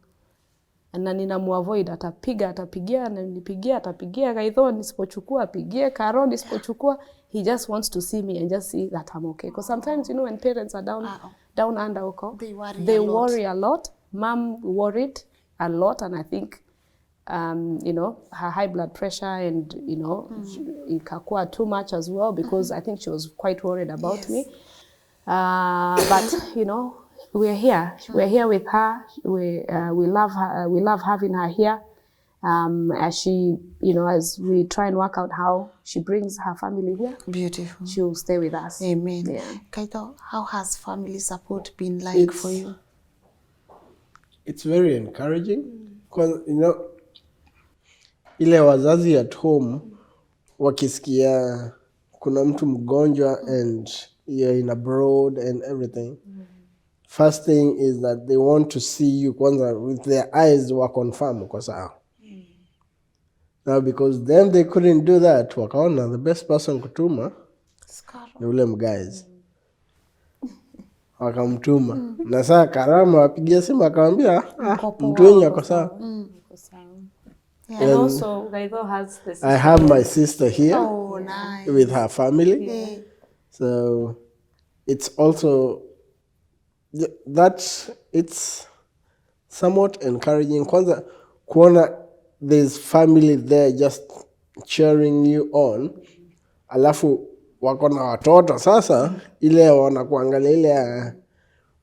S1: na ninamuavoid, atapigia, ananipigia, atapigia Gaitho nisipochukua, apigie Karo nisipochukua. He just wants to see me and just see that I'm okay. Because sometimes, you know, when parents are down under Oko, they worry a lot. Mom worried a lot, and I think, you know, her high blood pressure and, you know, ikakua too much as well, because I think she was quite worried about me. But, you know, we're here. We're here with her. We love her. We love having her here. As she, you know, as we try and work out how she brings her family here. Beautiful. She'll stay with us.
S3: Amen.
S1: Yeah.
S3: Kaito, how has family support been like for you?
S2: It's very encouraging. Because, you know, ile wazazi at home wakisikia kuna mtu mgonjwa and you're in abroad and everything. First thing is that they want to see you kwanza with their eyes wa confirm uko sawa. Now because them they couldn't do that, wakaona the best person kutuma ni ule mguys. Wakamtuma. Na saa Karama wapigia simu akamwambia mtu wenye ako sawa.
S1: And also Gaitho has the sister.
S2: I have my sister here.
S3: Oh, nice.
S2: With her family. So it's also that it's somewhat encouraging. Kwanza kuona there's family there just cheering you on. Alafu wako na watoto sasa ile wanakuangalia ile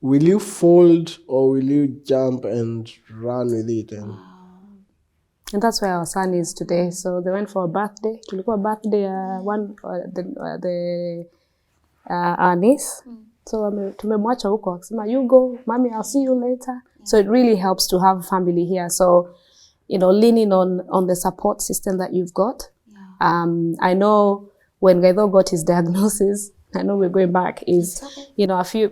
S2: will you fold or will you jump and run with it.
S1: And that's where our son is today. So they went for a birthday. Tulikuwa birthday our niece. So tumemwacha huko akisema you go, mommy, I'll see you later. So it really helps to have family here. So, you know, leaning on the support system that you've got. I know when Gaitho got his diagnosis, I know we're going back, is you know, a few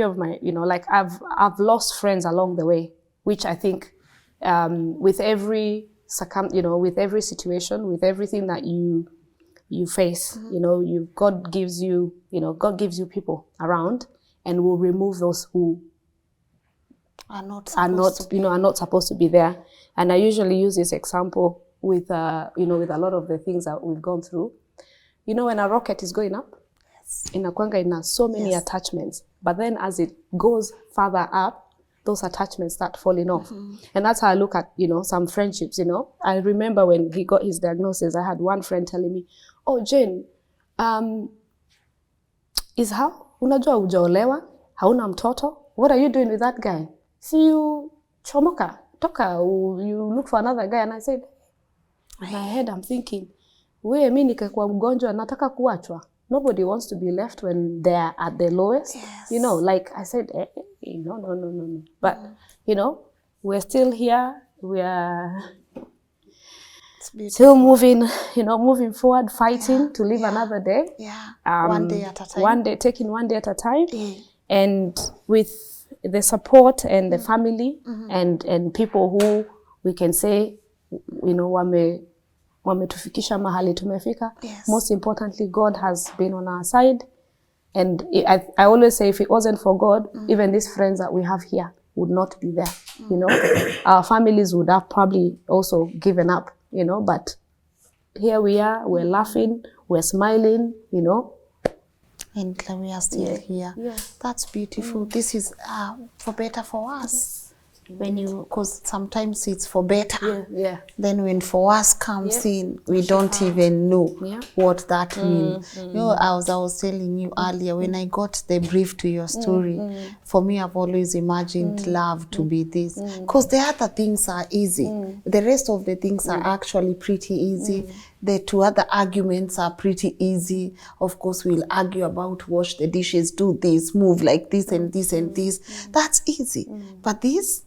S1: of my, you know, like I've lost friends along the way, which I think with every with every situation, with everything that you face, you know, God gives you people around, and will remove those who are not supposed to be there. And I usually use this example with with a lot of the things that we've gone through. You know, when a rocket is going up, inakwanga ina so many attachments, but then as it goes further up, those attachments start falling off. And that's how I look at, you know, some friendships, you know. I remember when he got his diagnosis, I had one friend telling me, oh, Jane, is how, unajua hujaolewa, hauna mtoto, what are you doing with that guy? See you chomoka, toka, you look for another guy. And I said, in my head, I'm thinking, we mimi nikikuwa mgonjwa nataka kuachwa. Nobody wants to be left when they're at the lowest. You know, like I said, no. But, you know, we're still here. We are still moving, you know, moving forward, fighting to live another day.
S3: One day at a time.
S1: Taking one day at a time. And with the support and the family and people who we can say wametufikisha mahali tumefika.
S3: Yes.
S1: Most importantly, God has been on our side. And I always say, if it wasn't for God, even these friends that we have here would not be there. Our families would have probably also given up, but here we are, we're laughing, we're smiling,
S3: And we are still here.
S1: Yeah.
S3: That's beautiful. This is for better for us.
S1: Yes.
S3: Because sometimes it's for better.
S1: Yeah.
S3: Then when for worse comes in, we don't even know what that means. As I was telling you earlier, when I got the brief to your story, for me, I've always imagined love to be this. Because the other things are easy. The rest of the things are actually pretty easy. The two other arguments are pretty easy. Of course, we'll argue about wash the dishes, do this, move like this and this and this. That's easy. But this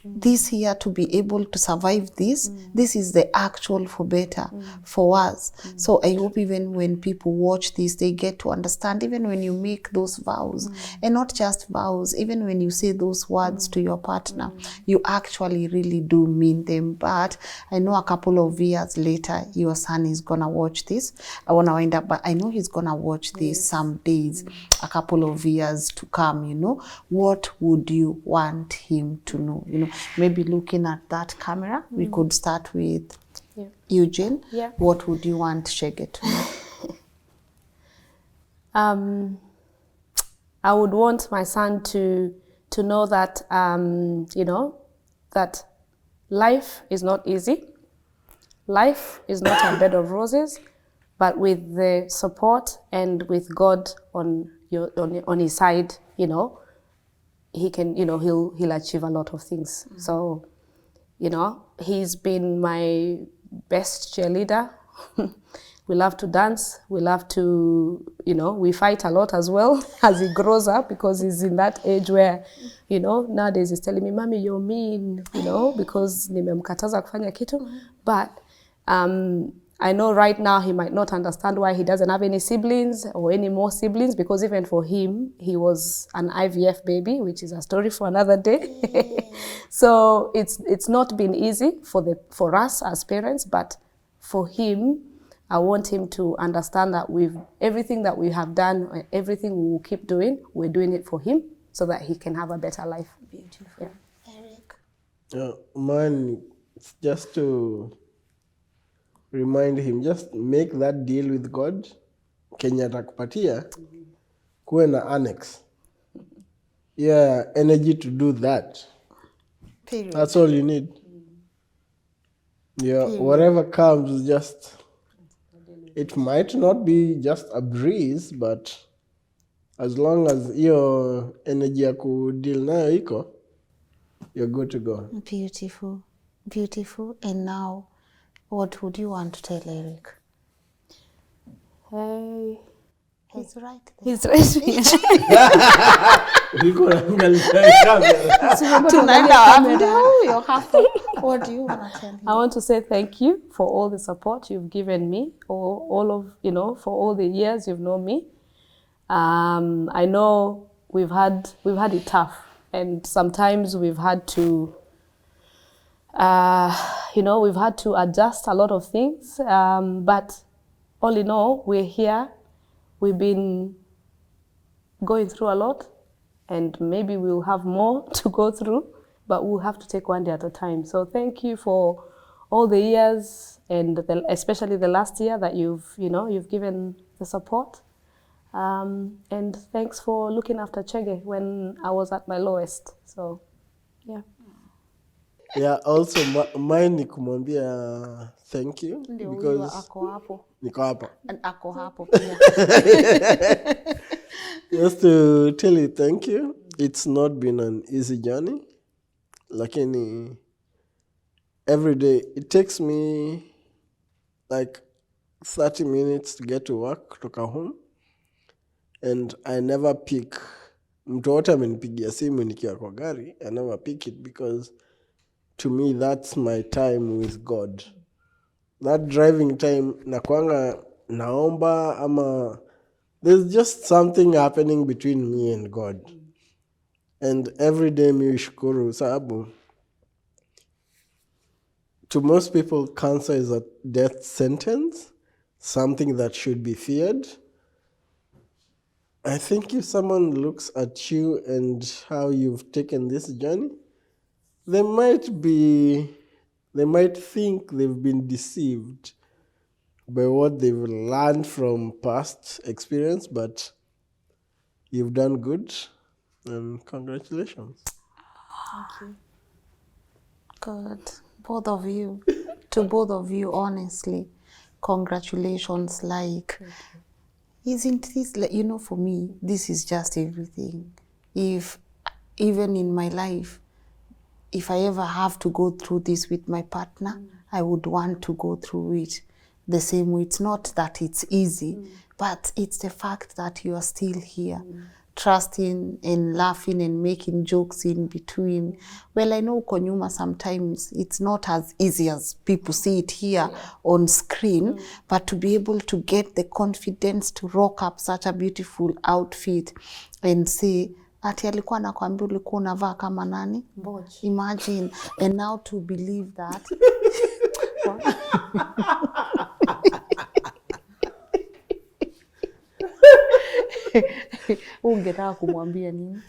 S3: here, to be able to survive this is the actual for better for us. So I hope even when people watch this, they get to understand, even when you make those vows, and not just vows, even when you say those words to your partner, you actually really do mean them. But I know a couple of years later, your son is gonna watch this. I wanna wind up, but I know he's gonna watch this some days, a couple of years to come, What would you want him to know? Maybe looking at that camera, we could start with Eugene.
S1: Yeah.
S3: What would you want Shege to know?
S1: I would want my son to know that, that life is not easy. Life is not a bed of roses, but with the support and with God on his side, he can, he'll achieve a lot of things. So, he's been my best cheerleader. We love to dance. We love to, we fight a lot as well as he grows up, because he's in that age where, nowadays he's telling me, Mommy, you're mean, because nimemkataza kufanya kitu. But I know right now he might not understand why he doesn't have any siblings or any more siblings, because even for him, he was an IVF baby, which is a story for another day. So it's not been easy for us as parents, but for him, I want him to understand that everything that we have done, everything we will keep doing, we're doing it for him so that he can have a better life.
S3: Beautiful. Eric?
S2: Mine, it's just to remind him, just make that deal with God. Kenya atakupatia, kuwe na annex. Yeah, energy to do that.
S3: Period.
S2: That's all you need. Yeah, whatever comes, just, it might not be just a breeze, but as long as your energy ya kudeal nayo iko, you're good to go.
S3: Beautiful. Beautiful. And now, what would you want to tell Eric?
S1: Hey.
S3: He's right there.
S1: He's right.
S3: What do you want to tell him?
S1: I want to say thank you for all the support you've given me, or all of, for all the years you've known me. I know we've had it tough, and sometimes we've had to, we've had to adjust a lot of things. But all in all, we're here. We've been going through a lot, and maybe we'll have more to go through, but we'll have to take one day at a time. So thank you for all the years, and especially the last year that you've given the support. And thanks for looking after Chege when I was at my lowest. So, yeah.
S2: Yeah, also mine ni kumwambia thank you, because
S3: ako hapo.
S2: Niko hapa.
S3: And ako hapo pia.
S2: Just to tell you thank you. It's not been an easy journey. Lakini every day it takes me like 30 minutes to get to work kutoka home, and I never pick. Mtu wote amenipigia simu nikiwa kwa gari, I never pick it, because to me that's my time with God. That driving time nakuanga naomba, ama there's just something happening between me and God. And every day mi ushukuru sababu to most people, cancer is a death sentence, something that should be feared. I think if someone looks at you and how you've taken this journey, they might think they've been deceived by what they've learned from past experience, but you've done good, and congratulations.
S1: Thank you.
S3: Good. Both of you. To both of you, honestly, congratulations. Like, isn't this, like, you know, for me, this is just everything. If, even in my life, if I ever have to go through this with my partner, I would want to go through it the same way. It's not that it's easy, but it's the fact that you are still here, trusting and laughing and making jokes in between. Well, I know Konyuma sometimes it's not as easy as people see it here on screen, but to be able to get the confidence to rock up such a beautiful outfit and say, ati alikuwa anakuambia ulikuwa unavaa kama nani? Imagine. And now to believe that. Ungetaka kumwambia nini?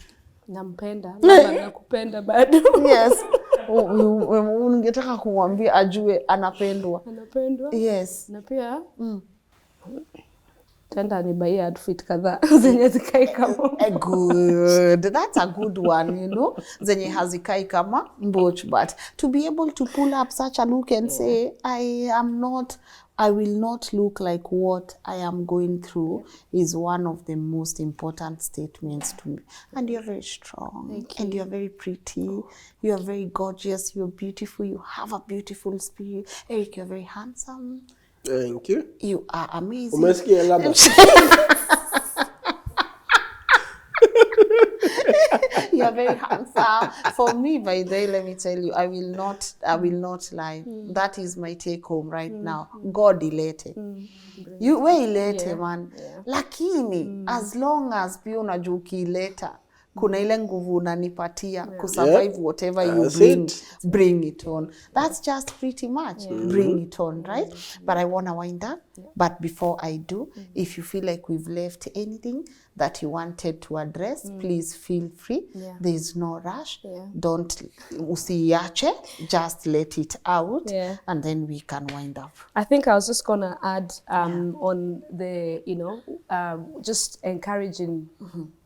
S1: Nampenda. Mama nakupenda bado.
S3: Yes. Ungetaka kumwambia ajue anapendwa.
S1: Anapendwa.
S3: Yes.
S1: Na pia tenda nibaie outfit kadhaa zenye zikai kama
S3: Good. That's a good one, you know. Zenye hazikai kama mboch, but to be able to pull up such a look and say, I will not look like what I am going through is one of the most important statements to me. And you're very strong.
S1: Thank you.
S3: And you're very pretty. You are very gorgeous. You're beautiful. You have a beautiful spirit. Eric, you're very handsome.
S2: Thank you.
S3: You are amazing.
S2: Umesikia labda?
S3: You're very handsome. For me, by the way, let me tell you, I will not lie. That is my take home right now. God ilete. You we ilete, man. Lakini, as long as pia unajua ukiileta, kuna ile nguvu unanipatia kusurvive whatever you bring it on. That's just pretty much bring it on, right? But I want to wind up. But before I do, if you feel like we've left anything that you wanted to address, please feel free. There is no rush. Don't usiache, just let it out, and then we can wind up.
S1: I think I was just gonna add on the, just encouraging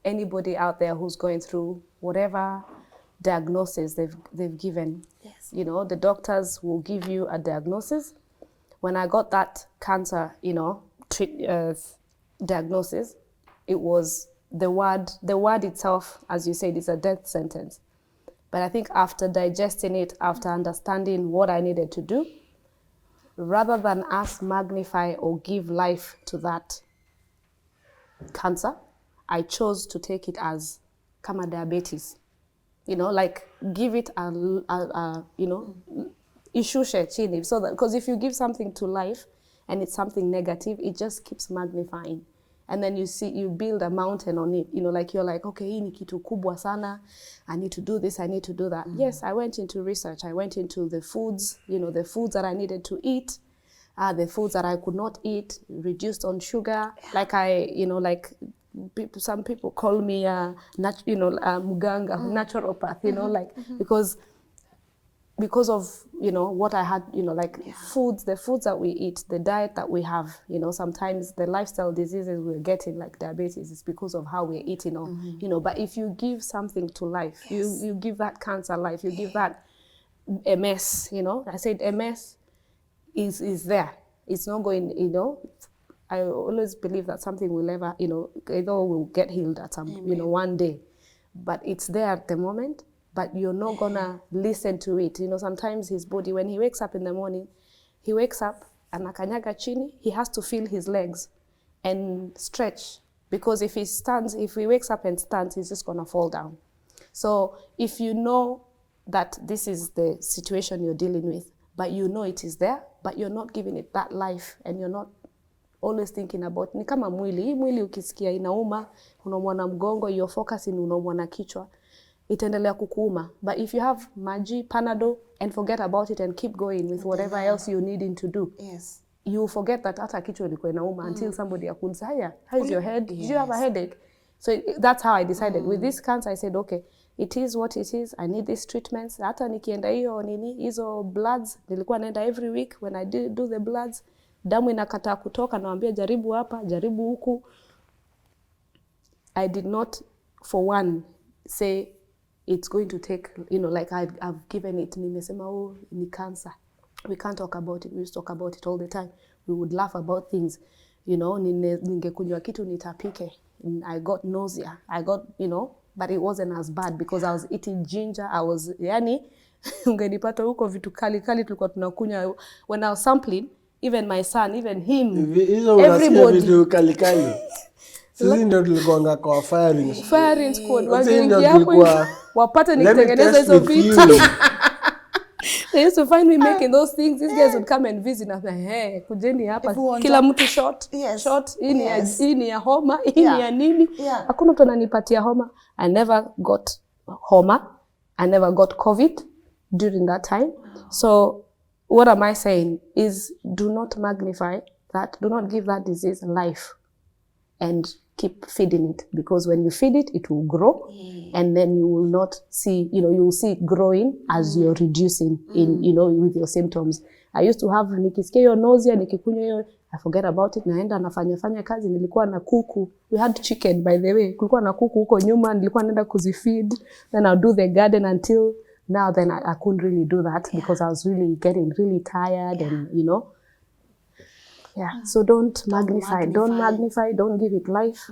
S1: anybody out there who's going through whatever diagnosis they've given.
S3: Yes.
S1: You know, the doctors will give you a diagnosis. When I got that cancer, diagnosis, it was the word itself, as you said, is a death sentence. But I think after digesting it, after understanding what I needed to do, rather than us magnify or give life to that cancer, I chose to take it as kama diabetes. Like give it ishushe chini, so that, because if you give something to life and it's something negative, it just keeps magnifying. And then you build a mountain on it, like you're like, okay, hii ni kitu kubwa sana, I need to do this, I need to do that. Yes, I went into research, I went into the foods, the foods that I needed to eat, the foods that I could not eat, reduced on sugar, like some people call me muganga, naturopath, because of what I had, the foods that we eat, the diet that we have, sometimes the lifestyle diseases we're getting, like diabetes, is because of how we're eating, or but if you give something to life, you give that cancer life, you give that MS, I said MS is there, it's not going, I always believe that something will ever, either will get healed at some, one day, but it's there at the moment. But you're not gonna listen to it. Sometimes his body, when he wakes up in the morning, he wakes up and anakanyaga chini, he has to feel his legs and stretch. Because if he wakes up and stands, he's just gonna fall down. So if you know that this is the situation you're dealing with, but you know it is there, but you're not giving it that life, and you're not always thinking about, ni kama mwili ukisikia inauma, unaumwa na mgongo, you're focusing unaumwa na kichwa. itaendelea kukuuma. But if you have maji, Panadol, and forget about it and keep going with whatever else you needing to do,
S3: Yes.
S1: you forget that hata kichwa ilikuwa inauma until somebody akuuliza, haya, how is your head? Did you have a headache? So that's how I decided. With this cancer, I said, okay, it is what it is. I need these treatments. Hata nikienda hizo bloods, nilikuwa naenda every week when I do the bloods. Damu inakataa kutoka, naambia jaribu hapa, jaribu huku. I did not, for one, say it's going to take, like I've given it. Nimesema, oh, ni cancer. We can't talk about it. We used to talk about it all the time. We would laugh about things. Ningekunywa kitu nitapike. I got nausea. I got, but it wasn't as bad because I was eating ginger. I was, ungenipata huko vitu kali tulikuwa tunakunywa. When I was sampling, even my son, even him, everybody.
S2: Vitu kali. Sisi ndio tulikuwa kwa firing
S1: squad. Wangeingia hapo wapate nikitengeneza hizo vitu. They used to find me making those things. These guys would come and visit and hey, kujeni hapa. Kila mtu shot. Hii ni ya homa, hii ni ya nini. Hakuna mtu ananipatia homa. I never got homa. I never got COVID during that time. So what am I saying is do not magnify that. Do not give that disease life. And keep feeding it, because when you feed it, it will grow, and then you will not see, you will see it growing as you're reducing in, with your symptoms. I used to have, nikisikia hiyo nausea, nikikunywa hiyo, I forget about it, naenda nafanya kazi. Nilikuwa na kuku, we had chicken by the way, kulikuwa na kuku huko nyuma, nilikuwa naenda kuzifeed, then I'll do the garden until now. Then I couldn't really do that because I was really getting really tired and, so don't magnify, don't give it life.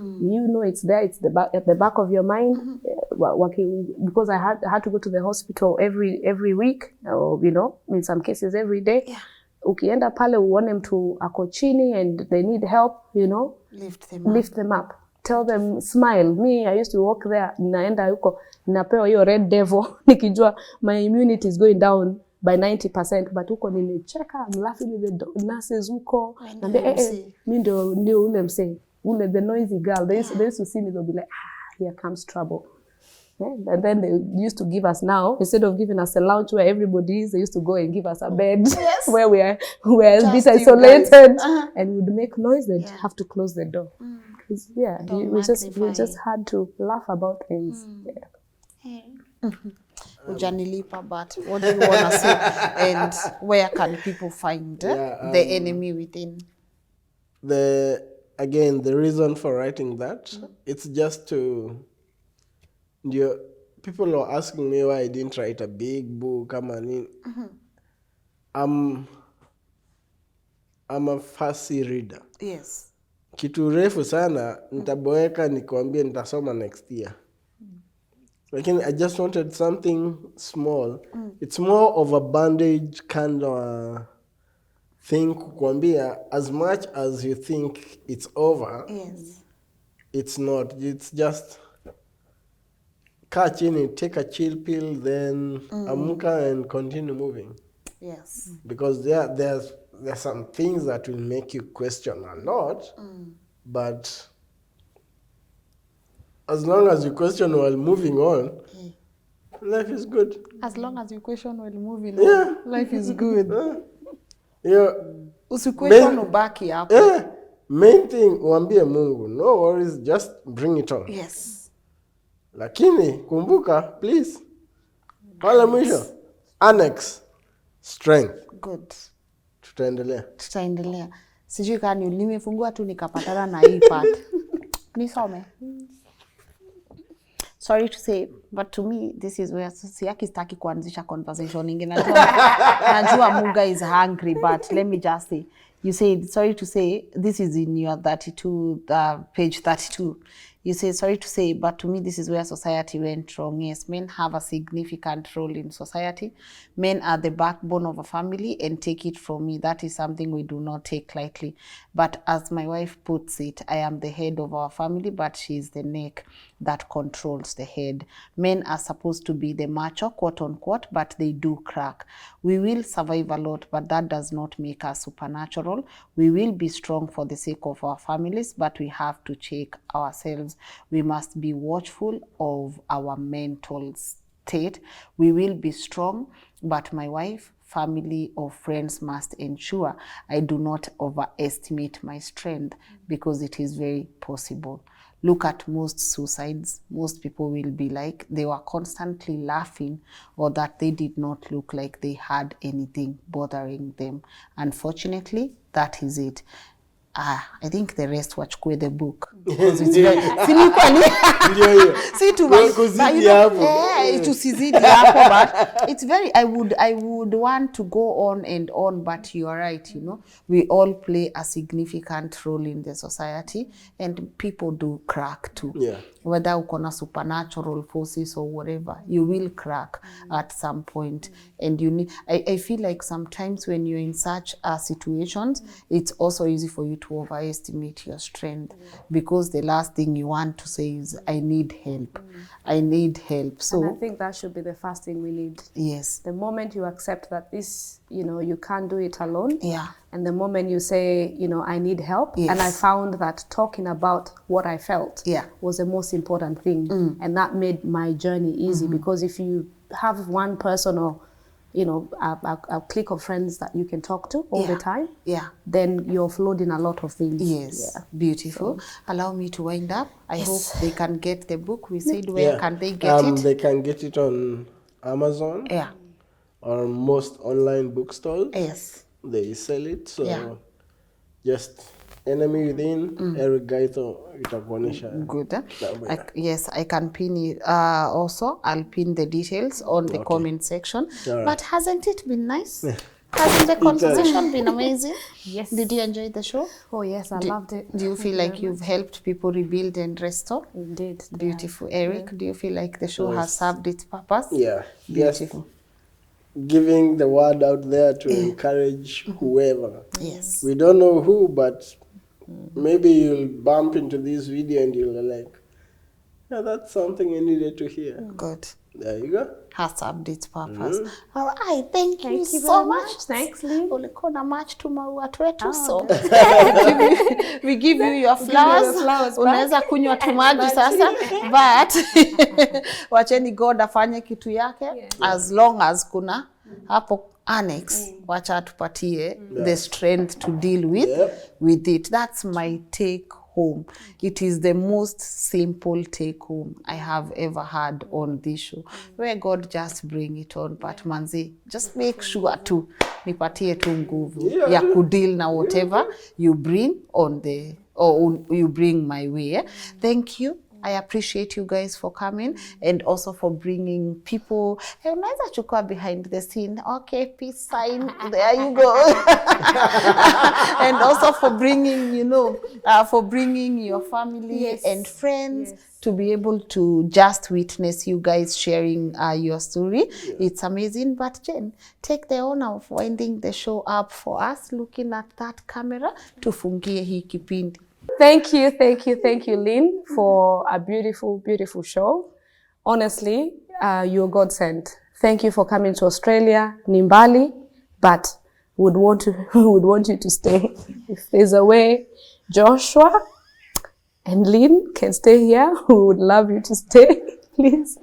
S1: It's there, it's at the back of your mind. Because I had to go to the hospital every week, or in some cases every day. Ukienda pale uone mtu ako chini and they need help, lift them up. Tell them, smile. Me, I used to walk there, naenda huko, napewa hiyo red devil, nikijua my immunity is going down by 90%, but huko nimecheka, I'm laughing with the nurses huko. Mi ndio ule msee, the noisy girl. They used to see me, they'll be like, here comes trouble. And then they used to give us, now, instead of giving us a lounge where everybody is, they used to go and give us a bed where we are a bit isolated, and would make noise, they'd have to close the door. We just had to laugh about things.
S3: Ujanilipa, but what do you want to say? And where can people find the enemy within?
S2: The reason for writing that, it's just to, people are asking me why I didn't write a big book. I'm a fussy reader.
S3: Yes.
S2: Kitu refu sana, nitaboeka nikwambie nitasoma next year. I just wanted something small. It's more of a bandage kind of thing kukwambia, as much as you think it's over, it's not. It's just catch in it, take a chill pill, then amuka and continue moving.
S3: Yes.
S2: Because there's some things that will make you question a lot, but as long as you question while moving on, life is good.
S3: As long as you question while moving on, life is good. Usiquestion ubaki hapo.
S2: Main thing, uambie Mungu, no worries, just bring it on.
S3: Yes.
S2: Lakini, kumbuka, please, pala mwisho, annex, strength.
S3: Good.
S2: Tutaendelea.
S3: Sijui kani nimefungua tu nikapatana na hii part. Nisome. Sorry to say, but to me, this is where siyaki staki kuanzisha conversation ingine. Najua Muga is hungry, but let me just say, you said, sorry to say, this is in your 32, page 32. You say, sorry to say, but to me, this is where society went wrong. Yes, men have a significant role in society. Men are the backbone of a family, and take it from me, that is something we do not take lightly. But as my wife puts it, I am the head of our family, but she is the neck. that controls the head. Men are supposed to be the macho, quote unquote, but they do crack. We will survive a lot, but that does not make us supernatural. We will be strong for the sake of our families, but we have to check ourselves. We must be watchful of our mental state. We will be strong, but my wife, family, or friends must ensure I do not overestimate my strength, because it is very possible. Look at most suicides. Most people will be like they were constantly laughing, or that they did not look like they had anything bothering them. Unfortunately, that is it. I think the rest wachukue the book, because it's very tusizidi hapo, but it's very, I would want to go on and on, but you are right, you know, we all play a significant role in the society, and people do crack too.
S2: Yeah.
S3: Whether uko na supernatural forces or whatever, you will crack at some point. And you need, I feel like sometimes when you're in such situations, it's also easy for you to overestimate your strength, because the last thing you want to say is, I need help. I need help. So
S1: and I think that should be the first thing we need.
S3: Yes.
S1: The moment you accept that this, you know, you can't do it alone.
S3: Yeah.
S1: And the moment you say, you know, I need help.
S3: Yes.
S1: And I found that talking about what I felt was the most important thing. And that made my journey easy, because if you have one person or, you know, a clique of friends that you can talk to all the time, then you're offloading a lot of things.
S3: Yes, beautiful. So, allow me to wind up. I hope they can get the book. We said, where can they get it?
S2: They can get it on Amazon.
S3: Yeah.
S2: Or most online bookstores.
S3: Yes.
S2: They sell it. So just Enemy Within, Eric Gaito, itakuonesha.
S3: Good. Yes, I can pin it. Also, I'll pin the details on the comment section.
S2: Right.
S3: But hasn't it been nice? Hasn't the conversation been amazing?
S1: Yes.
S3: Did you enjoy the show?
S1: Oh yes, I loved it.
S3: Do you feel like you've helped people rebuild and restore?
S1: Indeed.
S3: Beautiful. Eric, do you feel like the show has served its purpose?
S2: Yeah.
S3: Beautiful.
S2: Yes. Giving the word out there to encourage whoever.
S3: Yes.
S2: We don't know who, but maybe you'll bump into this video and you'll like, yeah, that's something you needed to hear.
S3: Good.
S2: There you go.
S3: Has served its purpose. All right, thank you so
S1: very
S3: much.
S1: Thanks, Lynn.
S3: Ulikuwa na match to maua twetu, so we give you your flowers. Unaweza kunywa tu maji sasa, but wacheni God afanye kitu yake, as long as kuna hapo annex, wacha tupatie the strength to deal with it. That's my take home. It is the most simple take home I have ever had on this show, where God just bring it on, but manzi, just make sure to nipatie tu nguvu ya kudeal na whatever you bring on the, or you bring my way. Thank you. I appreciate you guys for coming, and also for bringing people. Hey, unaweza chukua behind the scene. Okay, peace sign. There you go. And also for bringing, you know, for bringing your family and friends to be able to just witness you guys sharing your story. It's amazing. But Jen, take the honor of winding the show up for us, looking at that camera, tufungie hii kipindi.
S1: Thank you, Lynn, for a beautiful, beautiful show. Honestly, you're God sent. Thank you for coming to Australia, Nimbali, but would want you to stay. If there's a way, Joshua and Lynn can stay here, we would love you to stay, please,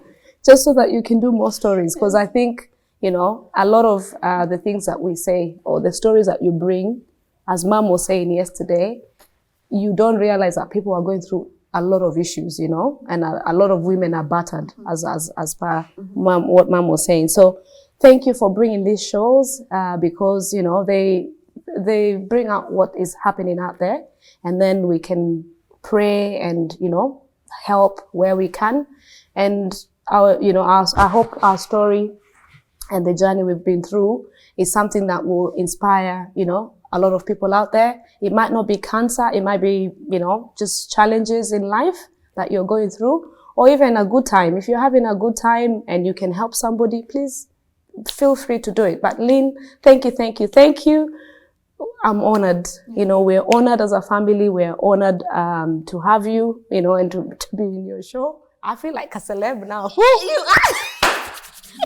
S1: just so that you can do more stories. Because I think, you know, a lot of the things that we say, or the stories that you bring, as Mom was saying yesterday, you don't realize that people are going through a lot of issues, you know, and a lot of women are battered, as per what Mom was saying. So thank you for bringing these shows, because, you know, they bring out what is happening out there, and then we can pray and, you know, help where we can. And I hope our story and the journey we've been through is something that will inspire, you know, a lot of people out there. It might not be cancer, it might be, you know, just challenges in life that you're going through, or even a good time. If you're having a good time and you can help somebody, please feel free to do it. But Lynn, thank you. I'm honored. You know, we're honored as a family. We're honored to have you, you know, and to be in your show. I feel like a celeb now.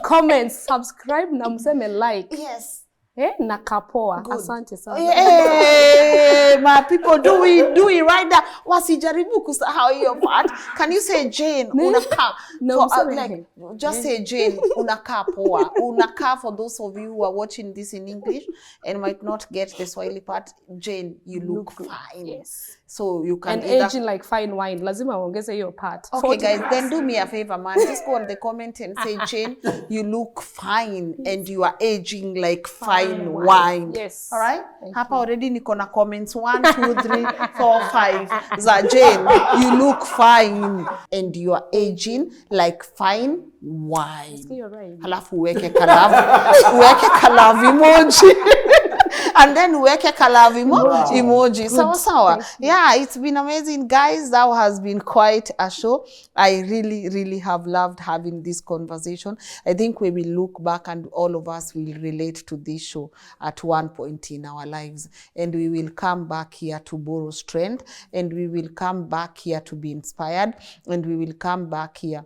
S1: Comments, subscribe na mseme like.
S3: Yes.
S1: Nakapoa.
S3: Good.
S1: Asante sana.
S3: Hey, my people, do it right there. Wasijaribu kusahau hiyo part. Can you say Jane unakaa?
S1: No,
S3: just say Jane unakaa poa. Unakaa, for those of you who are watching this in English and might not get the Swahili part. Jane, you look fine.
S1: Yes.
S3: So you can
S1: and aging like fine wine. Lazima ongeze hiyo part.
S3: Okay, guys, then do me a favor, man. Just go on the comment and say, Jane, you look fine and you are aging like fine wine.
S1: Yes.
S3: All right? Hapa already niko na comments 1, 2, 3, 4, 5. Za Jane, you look fine and you are aging like fine wine.
S1: You're right.
S3: Halafu uweke kalavu emoji. And then uweke kalavu emoji. Sawa. Yeah, it's been amazing, guys. That has been quite a show. I really have loved having this conversation. I think we will look back and all of us will relate to this show at one point in our lives. And we will come back here to borrow strength. And we will come back here to be inspired. And we will come back here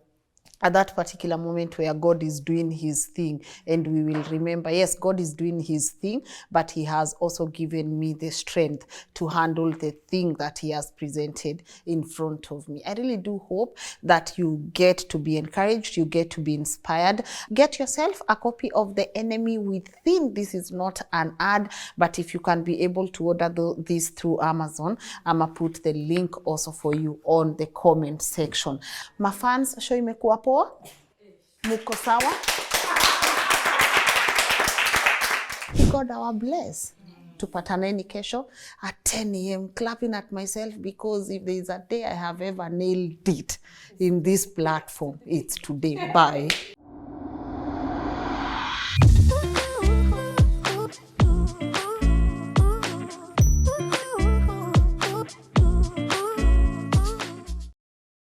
S3: at that particular moment where God is doing his thing, and we will remember, yes, God is doing his thing, but he has also given me the strength to handle the thing that he has presented in front of me. I really do hope that you get to be encouraged, you get to be inspired. Get yourself a copy of The Enemy Within. This is not an ad, but if you can be able to order this through Amazon, I'ma put the link also for you on the comment section. My fans, show imekuwa poa? Muko sawa? God our bless. Tupataneni kesho at 10 a.m. clapping at myself, because if there is a day I have ever nailed it in this platform, it's today. Bye.